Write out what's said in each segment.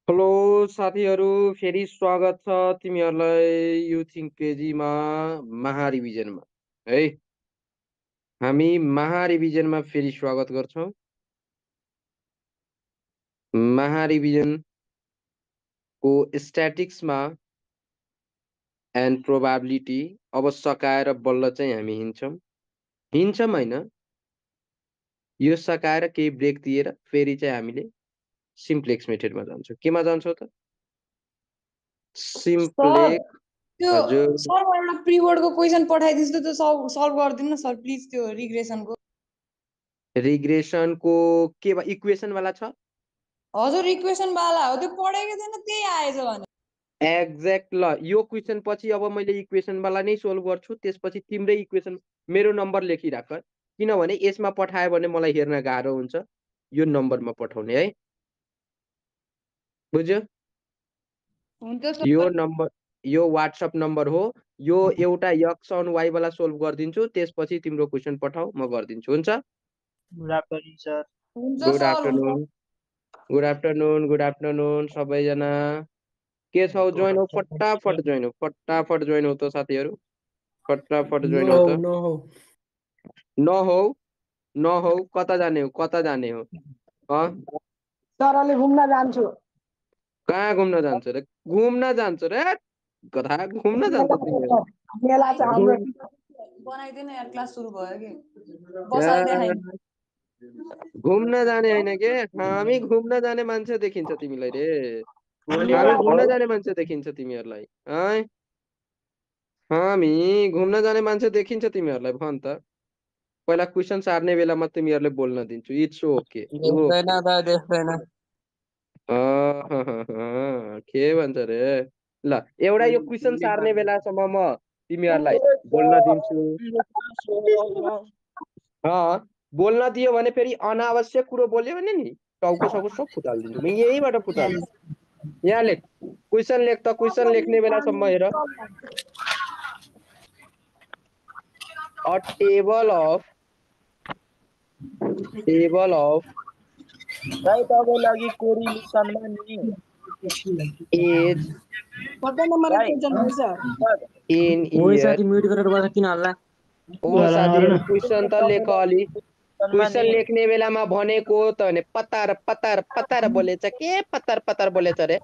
Hello साथीहरू, फेरि स्वागत छ तिमीहरूलाई यु थिङ्क केजीमा महारिभिजनमा है। हामी महारिभिजनमा फेरि स्वागत गर्छौँ। महारिभिजनको स्ट्याटिक्समा एन्ड प्रोबाबिलिटी अब सकाएर बल्ल चाहिँ हामी हिँड्छौँ होइन, यो सकाएर केही ब्रेक दिएर फेरि चाहिँ हामीले सिम्प्लेक्स मेथडमा जान्छौँ। केमा जान्छौँ त? Sir simplex. त्यो हजुर, सर म एउटा प्रिबोर्डको क्वेसन पठाइदिन्छु त्यो सल्भ गरिदिनु न सर प्लिज त्यो रिग्रेसनको। रिग्रेसनको के इक्वेसन वाला छ? हजुर इक्वेसन वाला हो, त्यो पढेको थिएन त्यही आएछ भने। एक्ज्याक्ट। ल यो क्वेसन पछि अब मैले इक्वेसन वाला नै सोल्भ गर्छु, त्यसपछि तिम्रै इक्वेसन मेरो नम्बर लेखिराख, किनभने यसमा पठायो भने मलाई हेर्न गाह्रो हुन्छ। यो नम्बरमा पठाउने है, बुझ्यो? हुन्छ यो सर। नम्बर, यो व्हाट्सएप नम्बर हो। यो एउटा एक्स अन वाइ वाला सोल्भ गरिदिन्छु, त्यसपछि तिम्रो क्वेसन पठाऊ, म गरिदिन्छु। हुन्छ? Good afternoon sir. हुन्छ good sir afternoon, good afternoon, good afternoon सबैजना। के छौ? जोइन हो, फटाफट जोइन हो, फटाफट जोइन हो त साथीहरू, फटाफट जोइन हो त। नहौ कता जाने हो, कता जाने हो? सर अलि घुम्न जान्छु। कहाँ घुम्न जान्छ रे? घुम्न जान्छ रे? कता घुम्न जान्छ तिमीहरू? मेला छ हाम्रो। बनाइदिनु यार, क्लास सुरु भयो कि बसाल देखाइन। घुम्न जाने होइन के, हामी घुम्न जाने मान्छे देखिन्छ तिमीलाई रे। हामी घुम्न जाने मान्छे देखिन्छ तिमीहरूलाई है? हामी घुम्न जाने मान्छे देखिन्छ तिमीहरूलाई भन त। पहिला क्वेसन सार्ने बेलामा तिमीहरूले बोल्न दिन्छु। It's okay. के भन्छ रे? ल एउटा यो क्वेसन सार्ने बेलासम्म म तिमीहरूलाई बोल्न दिन्छु। बोल्न दियो भने फेरि अनावश्यक कुरो बोल्यो भने नि टाउको साउको सब फुटालिदिन्छु म, यहीबाट फुटाल्छु। यहाँ लेख, क्वेसन लेख त। क्वेसन लेख्ने बेलासम्म हेर। अ टेबल अफ भाइ तपाईँ लागि कोरिलेसनमा नि एज कता नम्बरको क्वेशन हो सर? इन ओइ इयर। साथी म्युट गरेर बस्छ किन हल्ला? ओ साथीहरू क्वेसन त लेख अलि। क्वेसन लेख्ने बेलामा भनेको त भने पतार पतार पतार बोलेछ के? पतार पतार बोलेछ रे?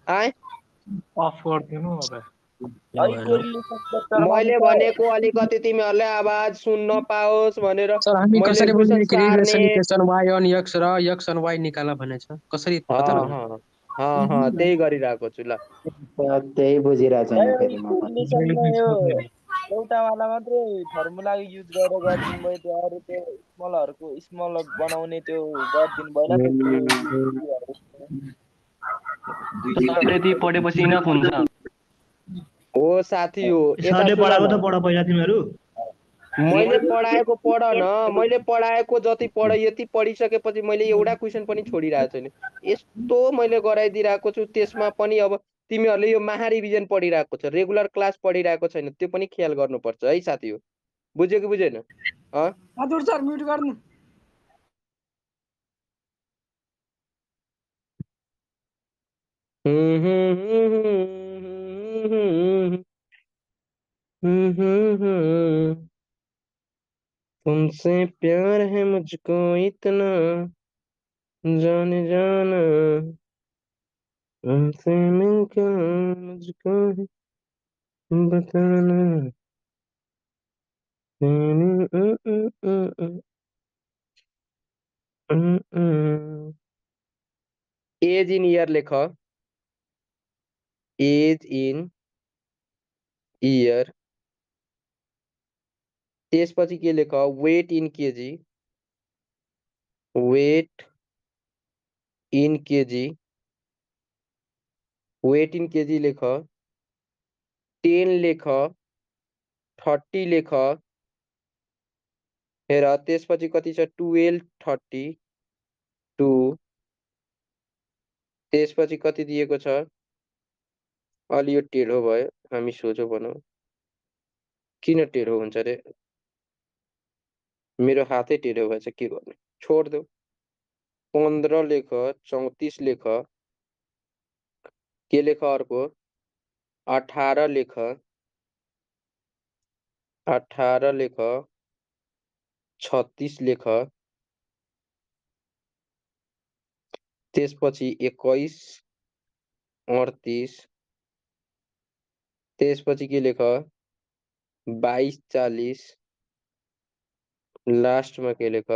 आए अफ गरिदिनु अब। मैले भनेको अलिकति तिमीहरूले आवाज सुन्न पाओस् भनेर सर हामी मैले कसरी क्वेसन बोल्ने कि सार्ने। Regression equation y on x र x अन y निकाल भनेछ कसरी पत्ता लगाउने? त्यही गरिरहेको छु। ल त्यही बुझिरहेको छैन फेरि म पनि। एउटा वाला मात्रै फर्मुला युज गरेर गरिदिनु भयो, त्यो अरू त्यो स्मलहरूको स्मल बनाउने त्यो गरिदिनु भएन। त्यति पढेपछि इनफ हुन्छ। हो साथी हो, यता सरले सुन पढाएको न। त पढ पहिला तिमीहरू। मैले पढाएको पढ न, मैले पढाएको जति पढ यति पढिसकेपछि मैले एउटा क्वेसन पनि छोडिरहेको छैन। यस्तो मैले गराइदिइरहेको छु, त्यसमा पनि अब तिमीहरूले यो महारिभिजन पढिरहेको छ, रेगुलर क्लास पढिरहेको छैन, त्यो पनि ख्याल गर्नुपर्छ है साथी हो। बुझ्यो कि बुझेन? हजुर सर म्युट गर्नु। तुमसे प्यार है मुझको इतना, जाने जाना तुमसे मिलकर मुझको बताना। एज इन ईयर लेख। Age in year. त्यसपछि के लेख? Weight in KG. Weight in KG. Weight in KG लेख। 10 लेख, 30 लेख। हेर त्यसपछि कति छ? 12, 32। त्यसपछि कति दिएको छ? अलि यो टेढो भयो, हामी सोझो बनाऊ। किन टेढो हुन्छ रे? मेरो हातै टेढो भएछ, के गर्ने? छोड देऊ। 15 लेख, 34 लेख। के लेख अर्को 18 लेख 18 लेख 36 लेख त्यसपछि 21 38 त्यसपछि के लेख 22 40 लास्टमा के लेख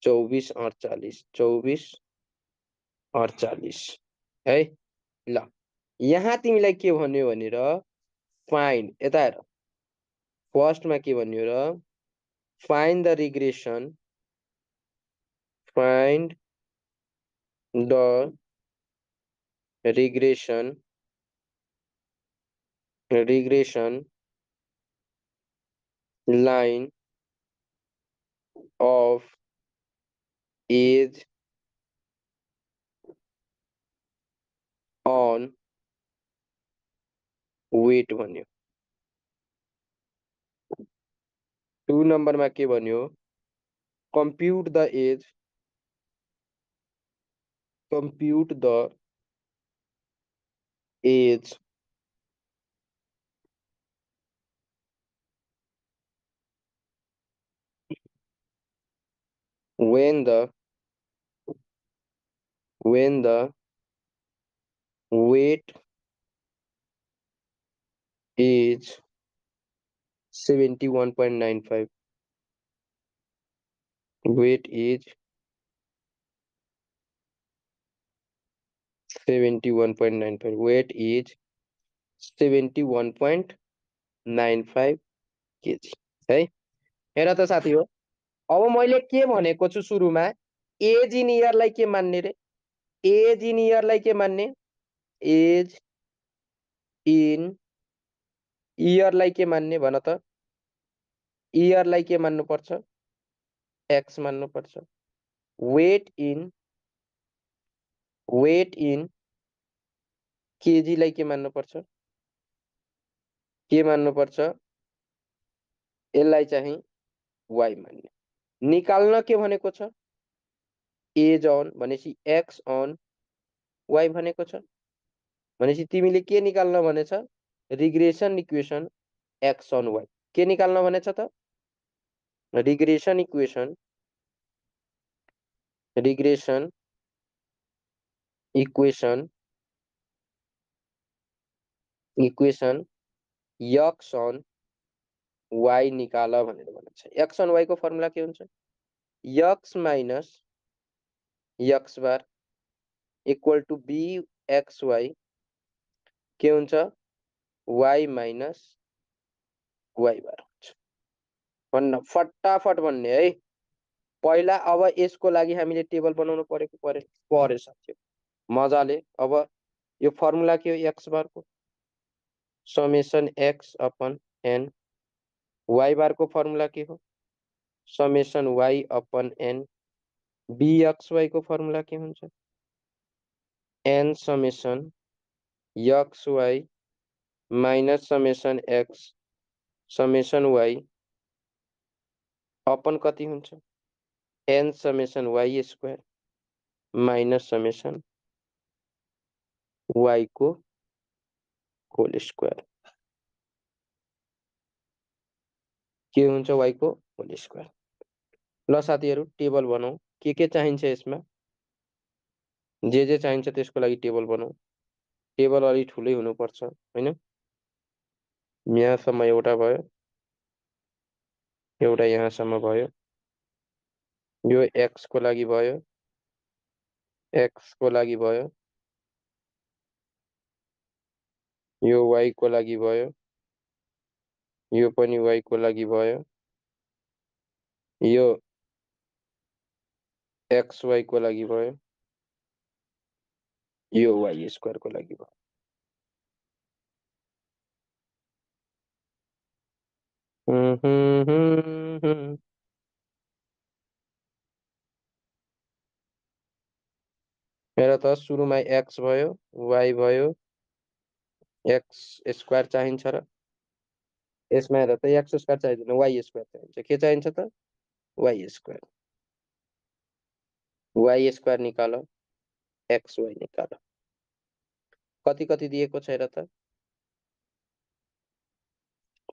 24 48 24 48 है ल यहाँ तिमीलाई के भन्यो भनेर फाइन्ड यता हेर फर्स्टमा के भन्यो र find the regression find the regression line of age on weight भन्यो 2 नम्बरमा के भन्यो compute the age when the weight is 71.95 weight is 71.95 weight is 71.95 kg है हेर त साथी हो अब मैले के भनेको छु सुरुमा एज इन इयरलाई के मान्ने रे एज इन इयरलाई के मान्ने एज इन इयरलाई के मान्ने भन त इयरलाई के मान्नु पर्छ एक्स मान्नु पर्छ वेट इन केजी लाई के मान्नु पर्छ यसलाई चाहिँ वाई मान्ने निकाल्न के भनेको छ एज अन भनेपछि एक्स अन वाई भनेको छ भनेपछि तिमीले के निकाल्न भनेछ regression equation x on y के निकाल्न भनेछ त regression equation x on y निकाल भनेर भन्छ एक्स अन वाई को फर्मुला के हुन्छ x minus x bar equal to b x y के हुन्छ वाई माइनस वाई बार हुन्छ भन्न फटाफट भन्ने है पहिला अब यसको लागि हामीले टेबल बनाउनु पर्यो साथी मजाले अब यो फर्मुला के हो एक्स बार को summation X upon N Y bar को फर्मुला के हो summation Y upon N B x Y को फर्मुला के हुन्छ N summation X Y minus summation X summation Y upon कति हुन्छ N summation Y square minus summation Y को whole square के हुन्छ वाई को होल स्क्वायर ल साथीहरु टेबल बनाऊ के चाहिन्छ यसमा जे चाहिन्छ त्यसको लागि टेबल बनाऊ टेबल अलि ठुलै हुनुपर्छ हैन यहाँसम्म एउटा भयो एउटा यहाँसम्म भयो यो x को लागि भयो x को लागि भयो यो y को लागि भयो यो पनि y को लागि भयो यो xy को लागि भयो यो y स्क्वायर को लागि भयो हेर त सुरुमा x भयो y भयो x स्क्वायर चाहिन्छ र यसमा हेर त x स्क्वायर चाहिदैन y स्क्वायर चाहिन्छ के चाहिन्छ त y स्क्वायर निकाल xy निकाल कति कति दिएको छ हेर त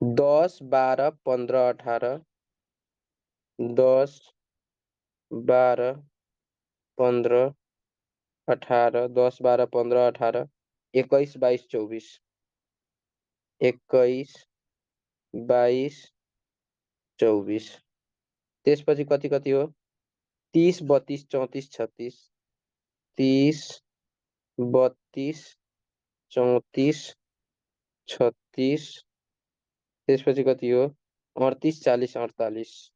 10 12 15 18 10 12 15 18 10 12 15 18 21 22 24 21 22 24 त्यसपछि कति कति हो 30 32 34 36 30 32 34 36 त्यसपछि कति हो 38 40 48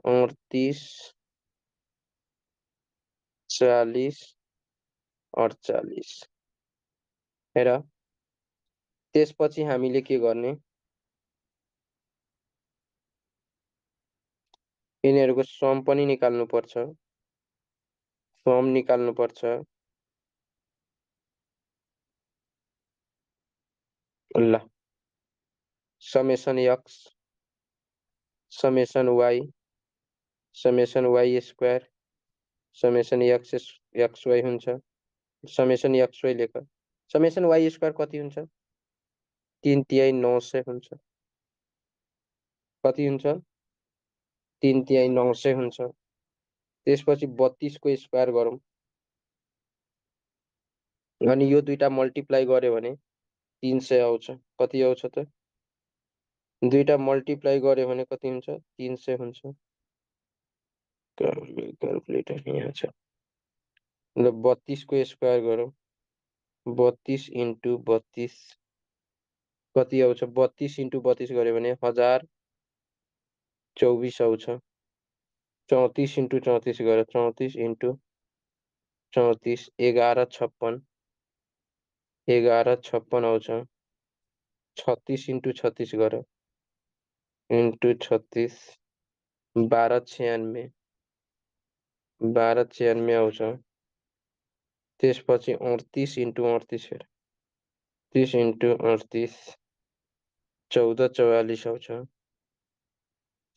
38 40 48 हेर त्यसपछि हामीले के गर्ने यिनीहरूको सम पनि निकाल्नु पर्छ सम निकाल्नु पर्छ ल summation x summation y summation y square summation xy हुन्छ समेसन xy लेख समेसन y स्क्वायर कति हुन्छ 3/3 900 हुन्छ कति हुन्छ 3/3 900 हुन्छ त्यसपछि 32 को स्क्वायर गरौँ अनि यो दुईटा मल्टिप्लाई गर्यो भने 300 आउँछ कति आउँछ त दुईटा मल्टिप्लाई गर्यो भने कति हुन्छ 300 हुन्छ क्याल्कुलेटर यहाँ छ ल 32 को स्क्वायर गरौँ 32 इन्टु 32 कति आउँछ 32 इन्टु 32 गर्यो भने 1024 आउँछ 34 इन्टु 34 गरेर 34 इन्टु 34 11 56 11 56 आउँछ 36 इन्टु 36 गरेर इन्टु 36 12 96 12 96 आउँछ त्यसपछि 38 इन्टु 38 हेर 30 इन्टु 38 14 44 आउँछ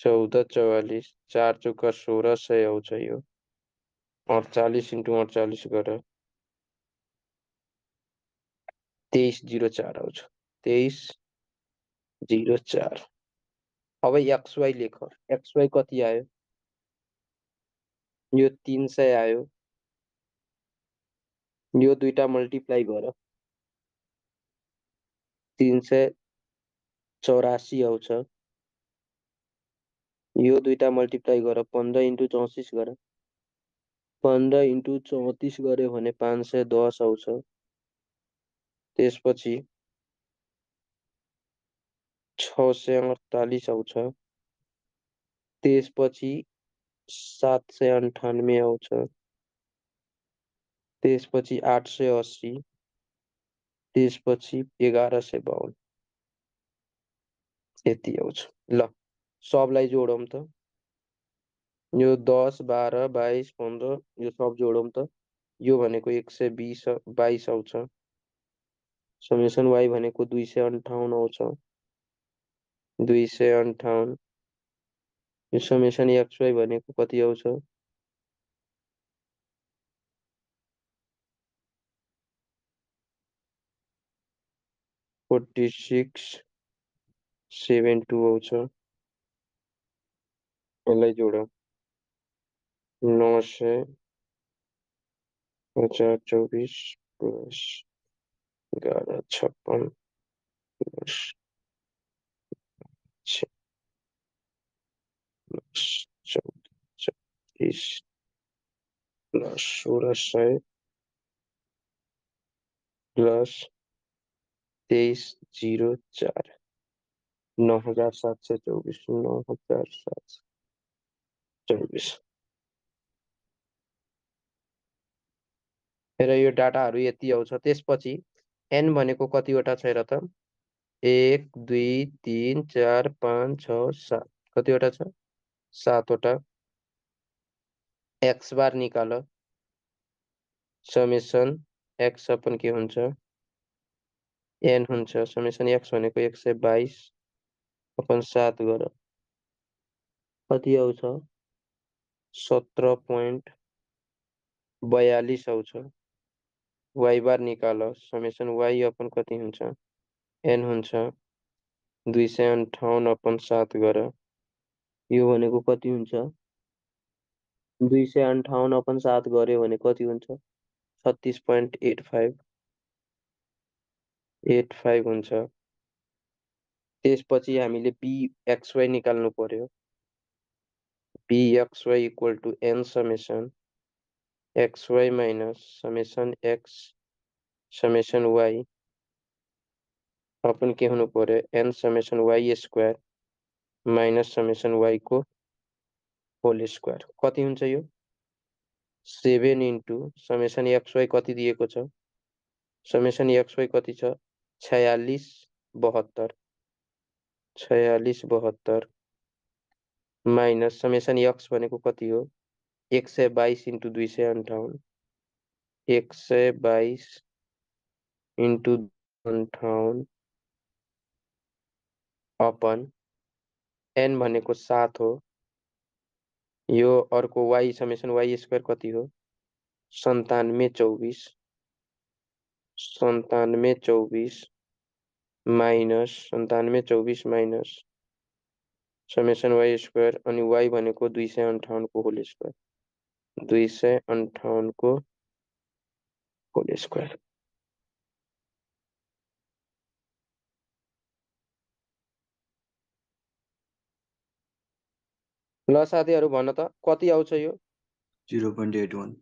14 44 4 चौका 1600 आउँछ यो 48 इन्टु 48 गरेर 2304 आउँछ 2304 अब xy लेख xy कति आयो यो 300 आयो यो दुईटा मल्टिप्लाई गर 384 आउँछ यो दुईटा मल्टिप्लाई गर 15 इन्टु 34 गर 15 इन्टु 34 गर्यो भने 510 आउँछ त्यसपछि 648 आउँछ त्यसपछि 798 आउँछ त्यसपछि 880 त्यसपछि 1152 यति आउँछ ल सबलाई जोडौँ त यो 10 12 22 15 यो सब जोडौँ त यो भनेको 122 आउँछ समेसन y भनेको 258 आउँछ 258 यो समेसन xy भनेको कति आउँछ 4672 आउँछ यसलाई जोड 900 1024 प्लस 1156 प्लस 1434 प्लस 1600 प्लस 2304 9724 9724 हेर यो डाटाहरू यति आउँछ त्यसपछि n भनेको कतिवटा छ हेर त 1 2 3 4 5 6 7 कतिवटा छ 7 वटा x बार निकाल समेसन x अपन के हुन्छ n हुन्छ समेसन x भनेको 122 अपन 7 गर कति आउँछ 17.42 आउँछ वाई बार निकाल समेसन वाई अपन कति हुन्छ n हुन्छ 258/7 गर यो भनेको कति हुन्छ 258/7 गर्यो भने कति हुन्छ 36.85 हुन्छ त्यसपछि हामीले pxy निकाल्नु पर्यो pxy equal to n summation xy minus summation x summation y upon के हुनु पर्यो n summation y square minus summation y को होल स्क्वायर कति हुन्छ यो 7 इन्टु समेसन xy कति दिएको छ समेसन xy कति छ 46 72 माइनस समेसन x भनेको कति हो 122 इन्टु 258 122 इन्टु 58 अपन n भनेको 7 हो यो अर्को y समेसन y स्क्वायर कति हो 9724 minus 9724 minus summation y square अनि y भनेको 258 को होल स्क्वायर 258 को होल स्क्वायर ल साथीहरु भन्न त कति आउँछ यो 0.81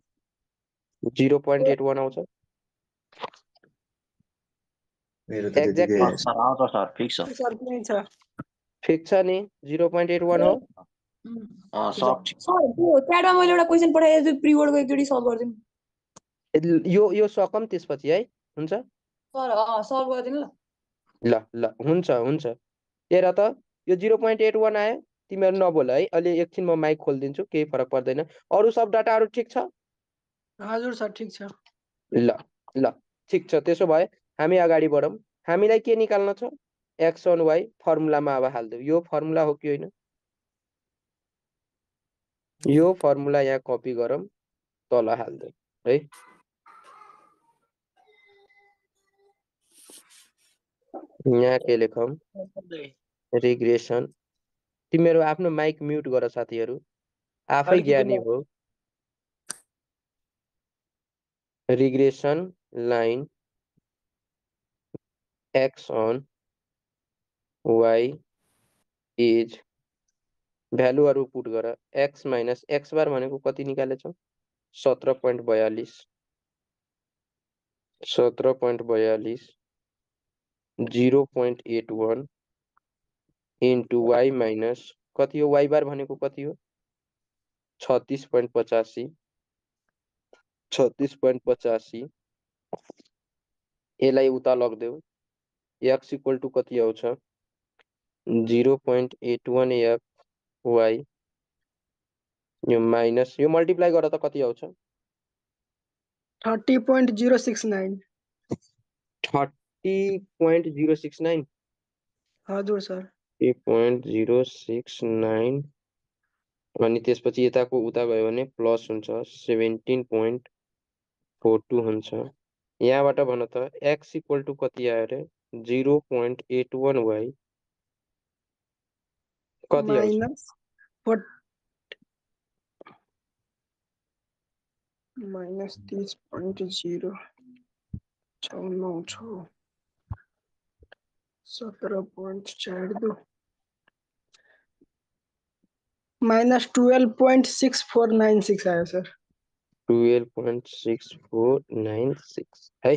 0.81 आउँछ मेरो त त्यतिकै Exactly. आएछ सर आउँछ सर फिक्स छ सर कुनै छ फिक्स छ नि 0.81 हो सब सर त्यो च्याटमा मैले एउटा क्वेशन पठाएको छु प्रिवर्डको एकचोटि सल्भ गरिदिनु यो सकम त्यसपछि है हुन्छ सर सल्भ गरिदिनु ल ल ल हुन्छ हेर त यो 0.81 आयो तिमीहरु नबोल है अहिले एकछिन म माइक खोल्दिन्छु केही फरक पर्दैन अरु सब डाटाहरु ठीक छ हजुर सर ठीक छ ल ल ठीक छ त्यसो भए हामी अगाडि बढौं हामीलाई के निकाल्न छ x on y फर्मुलामा अब हाल्दियौ यो फर्मुला हो कि हैन यो फर्मुला यहाँ कपी गरौँ तल हाल्दियौ है यहाँ के लेखौं रिग्रेसन तिमीहरु आफ्नो माइक म्युट गर साथीहरु आफै ज्ञानी हो regression line x on y is भ्यालुहरु पुट गर x माइनस x बार भनेको कति निकालेछौ 17.42 0.81 into y माइनस कति हो y बार भनेको कति हो 36.85 यसलाई उता लग्देऊ x इक्वल टु कति आउँछ 0.81 x y यो माइनस यो मल्टिप्लाई गर त कति आउँछ 30.069 30.069 हजुर सर 30.069 अनि त्यसपछि यताको उता गयो भने प्लस हुन्छ 17.42 हुन्छ यहाँबाट भन त x इक्वल टु कति आयो रे 0.81 y कति आउँछ माइनस 30.0 17.42 माइनस 12.6496 आयो सर 12.6496 है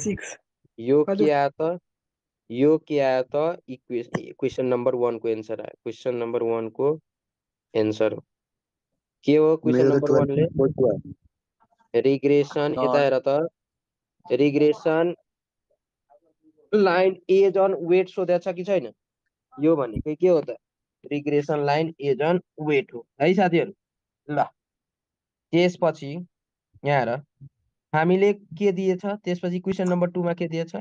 यो के आयो त क्वेशन नम्बर 1 को एन्सर आयो क्वेशन नम्बर 1 को एन्सर हो के हो क्वेशन नम्बर 1 ले रिग्रेसन यता हेर त regression line age on weight सोधेको छ कि छैन यो भनेको के हो त regression line age on weight हो है साथीहरु ल त्यसपछि यहाँ हेर हामीले के दिएछ त्यसपछि क्वेशन नम्बर 2 मा के दिएछ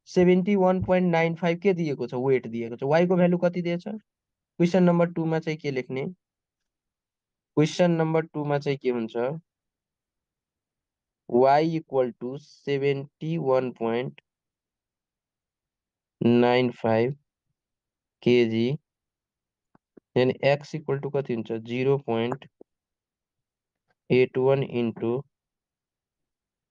71.95 के दिएको छ वेट दिएको छ y को भ्यालु कति दिएछ क्वेशन नम्बर 2 मा चाहिँ के लेख्ने क्वेशन नम्बर 2 मा चाहिँ के हुन्छ y इक्वल टू 71.95 kg यानी x इक्वल टू कति हुन्छ 0.81 into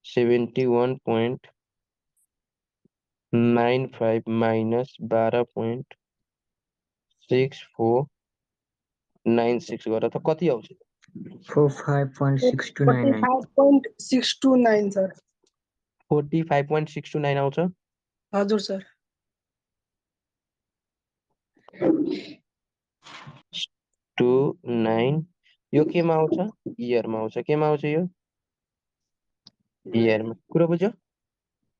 71.95 minus 12.6496 गरेर त कति आउँछ 45.629 45.629 सर 45.629 आउँछ हजुर सर 29 यो केमा आउँछ इयरमा आउँछ केमा आउँछ यो इयरमा कुरा बुझ्यो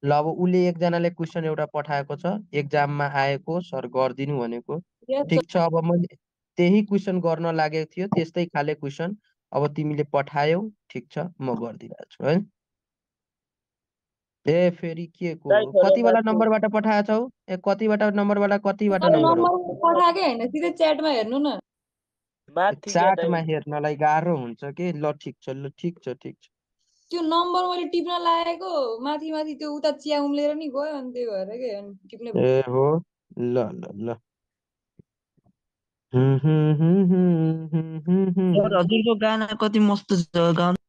ल अब उसले एकजनाले क्वेसन एउटा पठाएको छ एक्जाममा आएको सर गरिदिनु भनेको ठिक छ अब मैले त्यही क्वेसन गर्न लागेको थियो त्यस्तै खाले क्वेसन अब तिमीले पठायौ ठिक छ म गरिदिरहेको छु है ए फेरि के को Right, sir, कति वाला that's नम्बरबाट पठाएछौ ए कतिबाट नम्बरबाट कतिबाट नम्बर हो नम्बर पठाएकै होइन सिधै च्याटमा हेर्नु न math थी क्या चार्टमा हेर्नलाई गाह्रो हुन्छ कि ल ठिक छ ठिक छ त्यो नम्बर मैले टिप्न लागेको माथि माथि त्यो उता चिया उम्लेर नि गयो अनि त्यही भएर के अनि टिप्ने ए हो ल सर हजुरको गाना कति मस्त छ गाउनु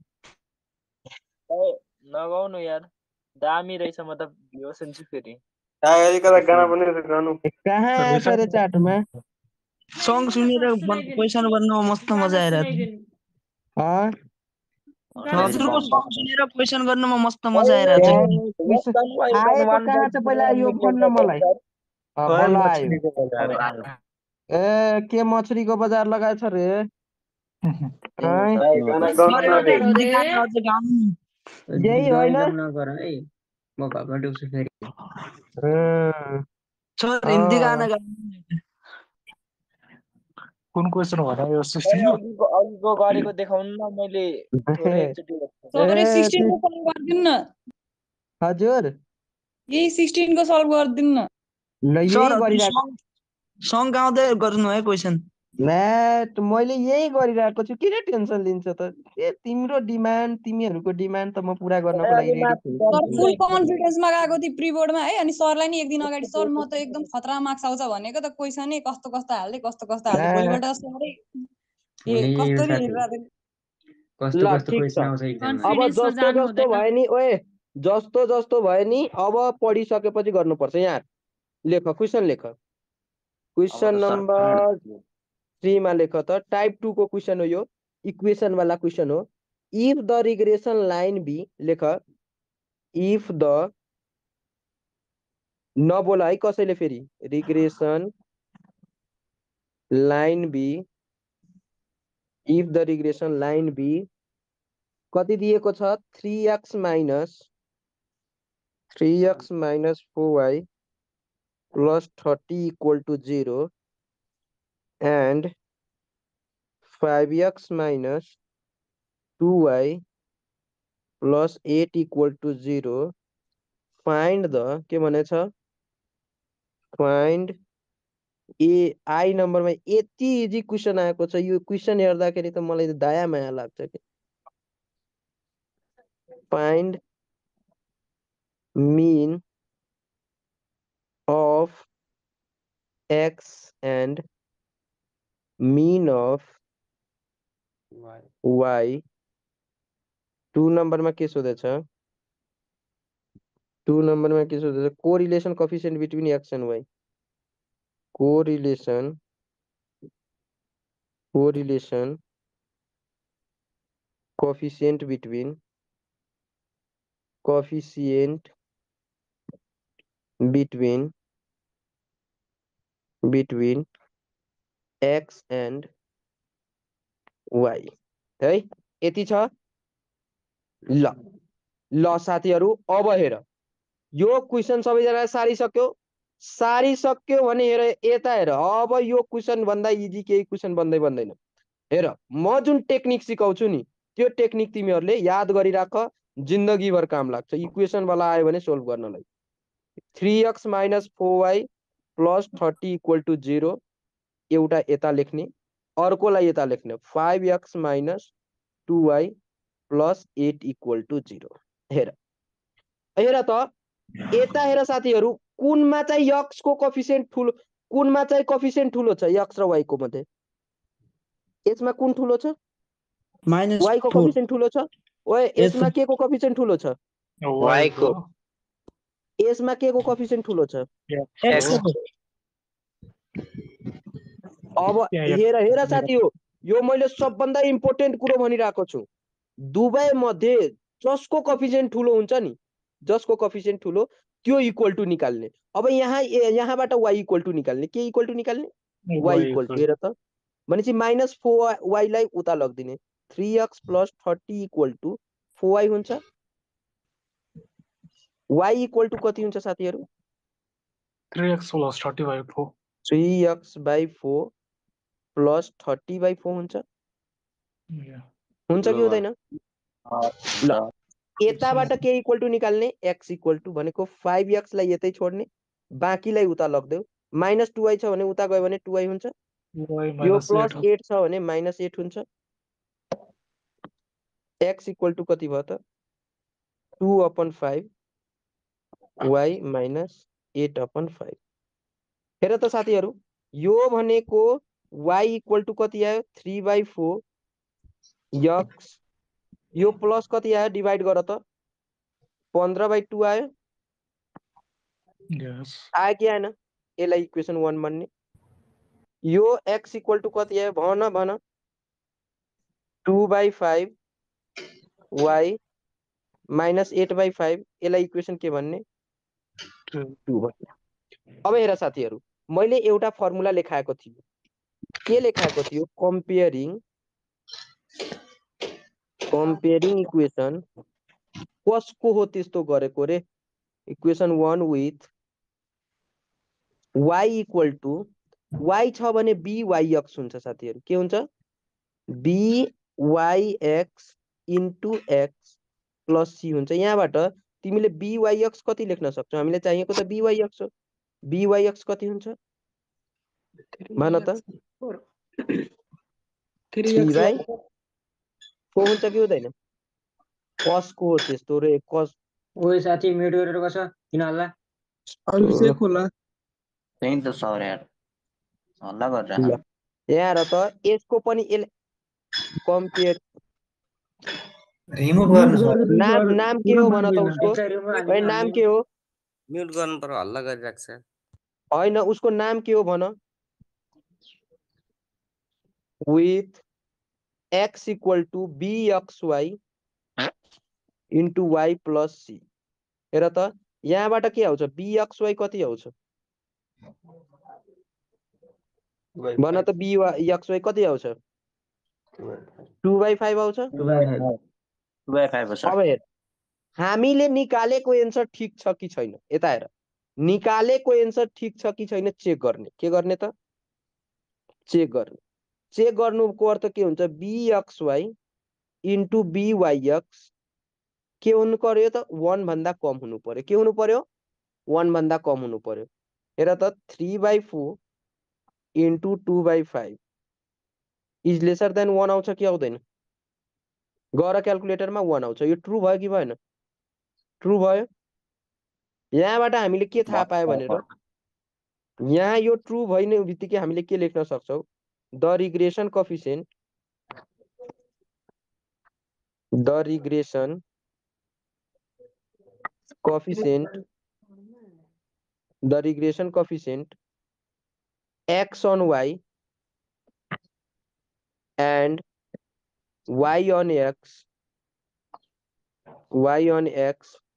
दाइ, नगाउनु यार दामी रहेछ म त यो सुन्छु फेरि कहाँ छ रे चार्टमा सङ सुनेर क्वेसन गर्नुमा मस्त मजा आइरहेको हजुरको सङ सुनेर क्वेसन गर्नुमा मस्त मजा आइरहेको आएको कहाँ छ पहिला यो भन्न मलाई बल्ल आयो ए के मछरीको बजार लगाएछ रे यही होइन नगर है म घरमा डुब्छु फेरि सर हिन्दी गाना कुन क्वेसन हो र यो अघिको गरेको देखाउनु न मैले थोरै एकचोटि सबै 16 को सल्भ गर्दिनु न हजुर यही 16 को सल्भ गर्दिनु न ल यही गरिरहेको सङ गाउँदै गर्नु है क्वेसन मैले यही गरिरहेको छु किन टेन्सन लिन्छ त ए तिम्रो डिमान्ड तिमीहरूको डिमान्ड त म पुरा गर्नको लागि रेडी छु सर फुल कन्फिडेन्समा गएको थिएँ प्रिबोर्डमा है अनि सरलाई नि एक दिन अगाडि सर म त एकदम खतरा मार्क्स आउँछ भनेको त क्वेसनै कस्तो हाल्दै हाल्दै भोलिबाट सरै कस्तो ल ठिक छ अब जस्तो भयो नि ओए जस्तो भयो नि अब पढिसकेपछि गर्नुपर्छ यहाँ लेख क्वेसन लेख क्वेसन नम्बर 3 मा लेख त टाइप 2 को क्वेसन हो यो इक्वेसन वाला क्वेसन हो if the regression line b लेख इफ द नबोला है कसैले फेरि regression line b if the regression line b कति दिएको छ 3x minus 4y plus 30 equal to 0 and 5x minus 2y plus 8 equal to 0 find the के भनेछ find ए आई नम्बरमा यति इजी क्वेसन आएको छ यो क्वेसन हेर्दाखेरि त मलाई दया माया लाग्छ के find mean of x and mean of y 2 नम्बरमा के सोधेछ 2 नम्बरमा के सोधेछ correlation coefficient between x and y correlation coefficient between x and y है यति छ ल साथीहरु अब हेर यो क्वेशन सबैजनाले सारिसक्यो भने हेर यता हेर अब यो क्वेशन भन्दा इजी केही क्वेशन बन्दैन हेर म जुन टेक्निक सिकाउँछु नि त्यो टेक्निक तिमीहरुले याद गरिराख जिन्दगी भर काम लाग्छ इक्वेशन वाला आयो भने सोल्भ गर्नलाई 3x minus 4y plus 30 equal to 0 एउटा यता लेख्ने अर्कोलाई यता लेख्ने 5x minus 2y plus 8 equal to 0 हेर हेर त यता हेर साथीहरू कुनमा चाहिँ यक्स को कोफिसिएन्ट ठुलो कुनमा चाहिँ कोफिसिएन्ट ठुलो छ यक्स र वाई को मध्ये यसमा कुन ठुलो छ वाई को -4 कोफिसिएन्ट ठुलो छ ओए यसमा के को कोफिसिएन्ट ठुलो छ वाई को यसमा के को कोफिसिएन्ट ठुलो छ X को अब हेर हेर साथी हो यो मैले सबभन्दा इम्पोर्टेन्ट कुरो भनिरहेको छु दुवै मध्ये जसको कोफिसिएन्ट ठुलो हुन्छ नि जसको कोफिसिएन्ट ठुलो त्यो इक्वल टु निकाल्ने अब यहाँबाट y इक्वल टु निकाल्ने के इक्वल टु निकाल्ने y इक्वल टु हेर त भनेपछि -4y लाई उता लगिदिने 3x + 30 इक्वल टु 4y हुन्छ y इक्वल टु कति हुन्छ साथीहरू 3x + 30/4 3x/4 + 30/4 हुन्छ हुन्छ कि हुँदैन ल यताबाट के इक्वल टु निकाल्ने x इक्वल टु भनेको 5x लाई यतै छोड्ने बाँकीलाई उता लग्देऊ -2y छ भने उता गयो भने 2y हुन्छ यो +8 छ भने -8 हुन्छ x इक्वल टु कति भयो त 2/5 y -8/5 हेर त साथीहरू यो भनेको y इक्वल टु कति आयो 3/4 x यो प्लस कति आयो डिवाइड गर त 15/2 आयो आयो कि आएन यसलाई इक्वेसन 1 भन्ने यो x इक्वल टु कति आयो भन 2/5 y -8/5 यसलाई इक्वेसन के भन्ने 2 भन्ने अब हेर साथीहरू मैले एउटा फर्मुला लेखाएको थिएँ के लेखाएको थियो कम्पेयरिङ इक्वेसन कसको हो त्यस्तो गरेको रे equation 1 with y equal to y छ भने byx हुन्छ साथीहरू के हुन्छ byx into x plus c हुन्छ यहाँबाट तिमीले byx कति लेख्न सक्छौ हामीले चाहिएको त byx हो byx कति हुन्छ भन त 3/4 हुन्छ कि हुँदैन कसको हो त्यस्तो रे कस ओए साथी म्युट गरेर बस किन हल्ला अरु चेक होला त्यही त सर यार हल्ला गरिरहेको यहाँ र त यसको पनि कम्पेयर रिमुभ गर्नु नाम के हो भन त उसको ओए नाम के हो म्युट गर्नु पर्यो हल्ला गरिरहेको छ हैन उसको नाम के हो भन with x equal to bxy into y plus c हेर त यहाँबाट के आउँछ bxy कति आउँछ भन त bxy कति आउँछ 2/5 आउँछ 2/5 सर अब हेर हामीले निकालेको एन्सर ठीक छ कि छैन यता हेर निकालेको एन्सर ठीक छ कि छैन चेक गर्ने के गर्ने त चेक गर्नुको अर्थ के हुन्छ bxy इन्टु byx के हुनु पर्यो त 1 भन्दा कम हुनु पर्यो के हुनु पर्यो 1 भन्दा कम हुनु पर्यो हेर त 3/4 इन्टु 2/5 इज लेसर देन 1 आउँछ कि आउँदैन गर क्याल्कुलेटरमा 1 आउँछ यो ट्रु भयो कि भएन ट्रु भयो यहाँबाट हामीले के थाहा पायो भनेर यहाँ यो ट्रु भइने बित्तिकै हामीले के लेख्न सक्छौ the regression coefficient x on y and y on x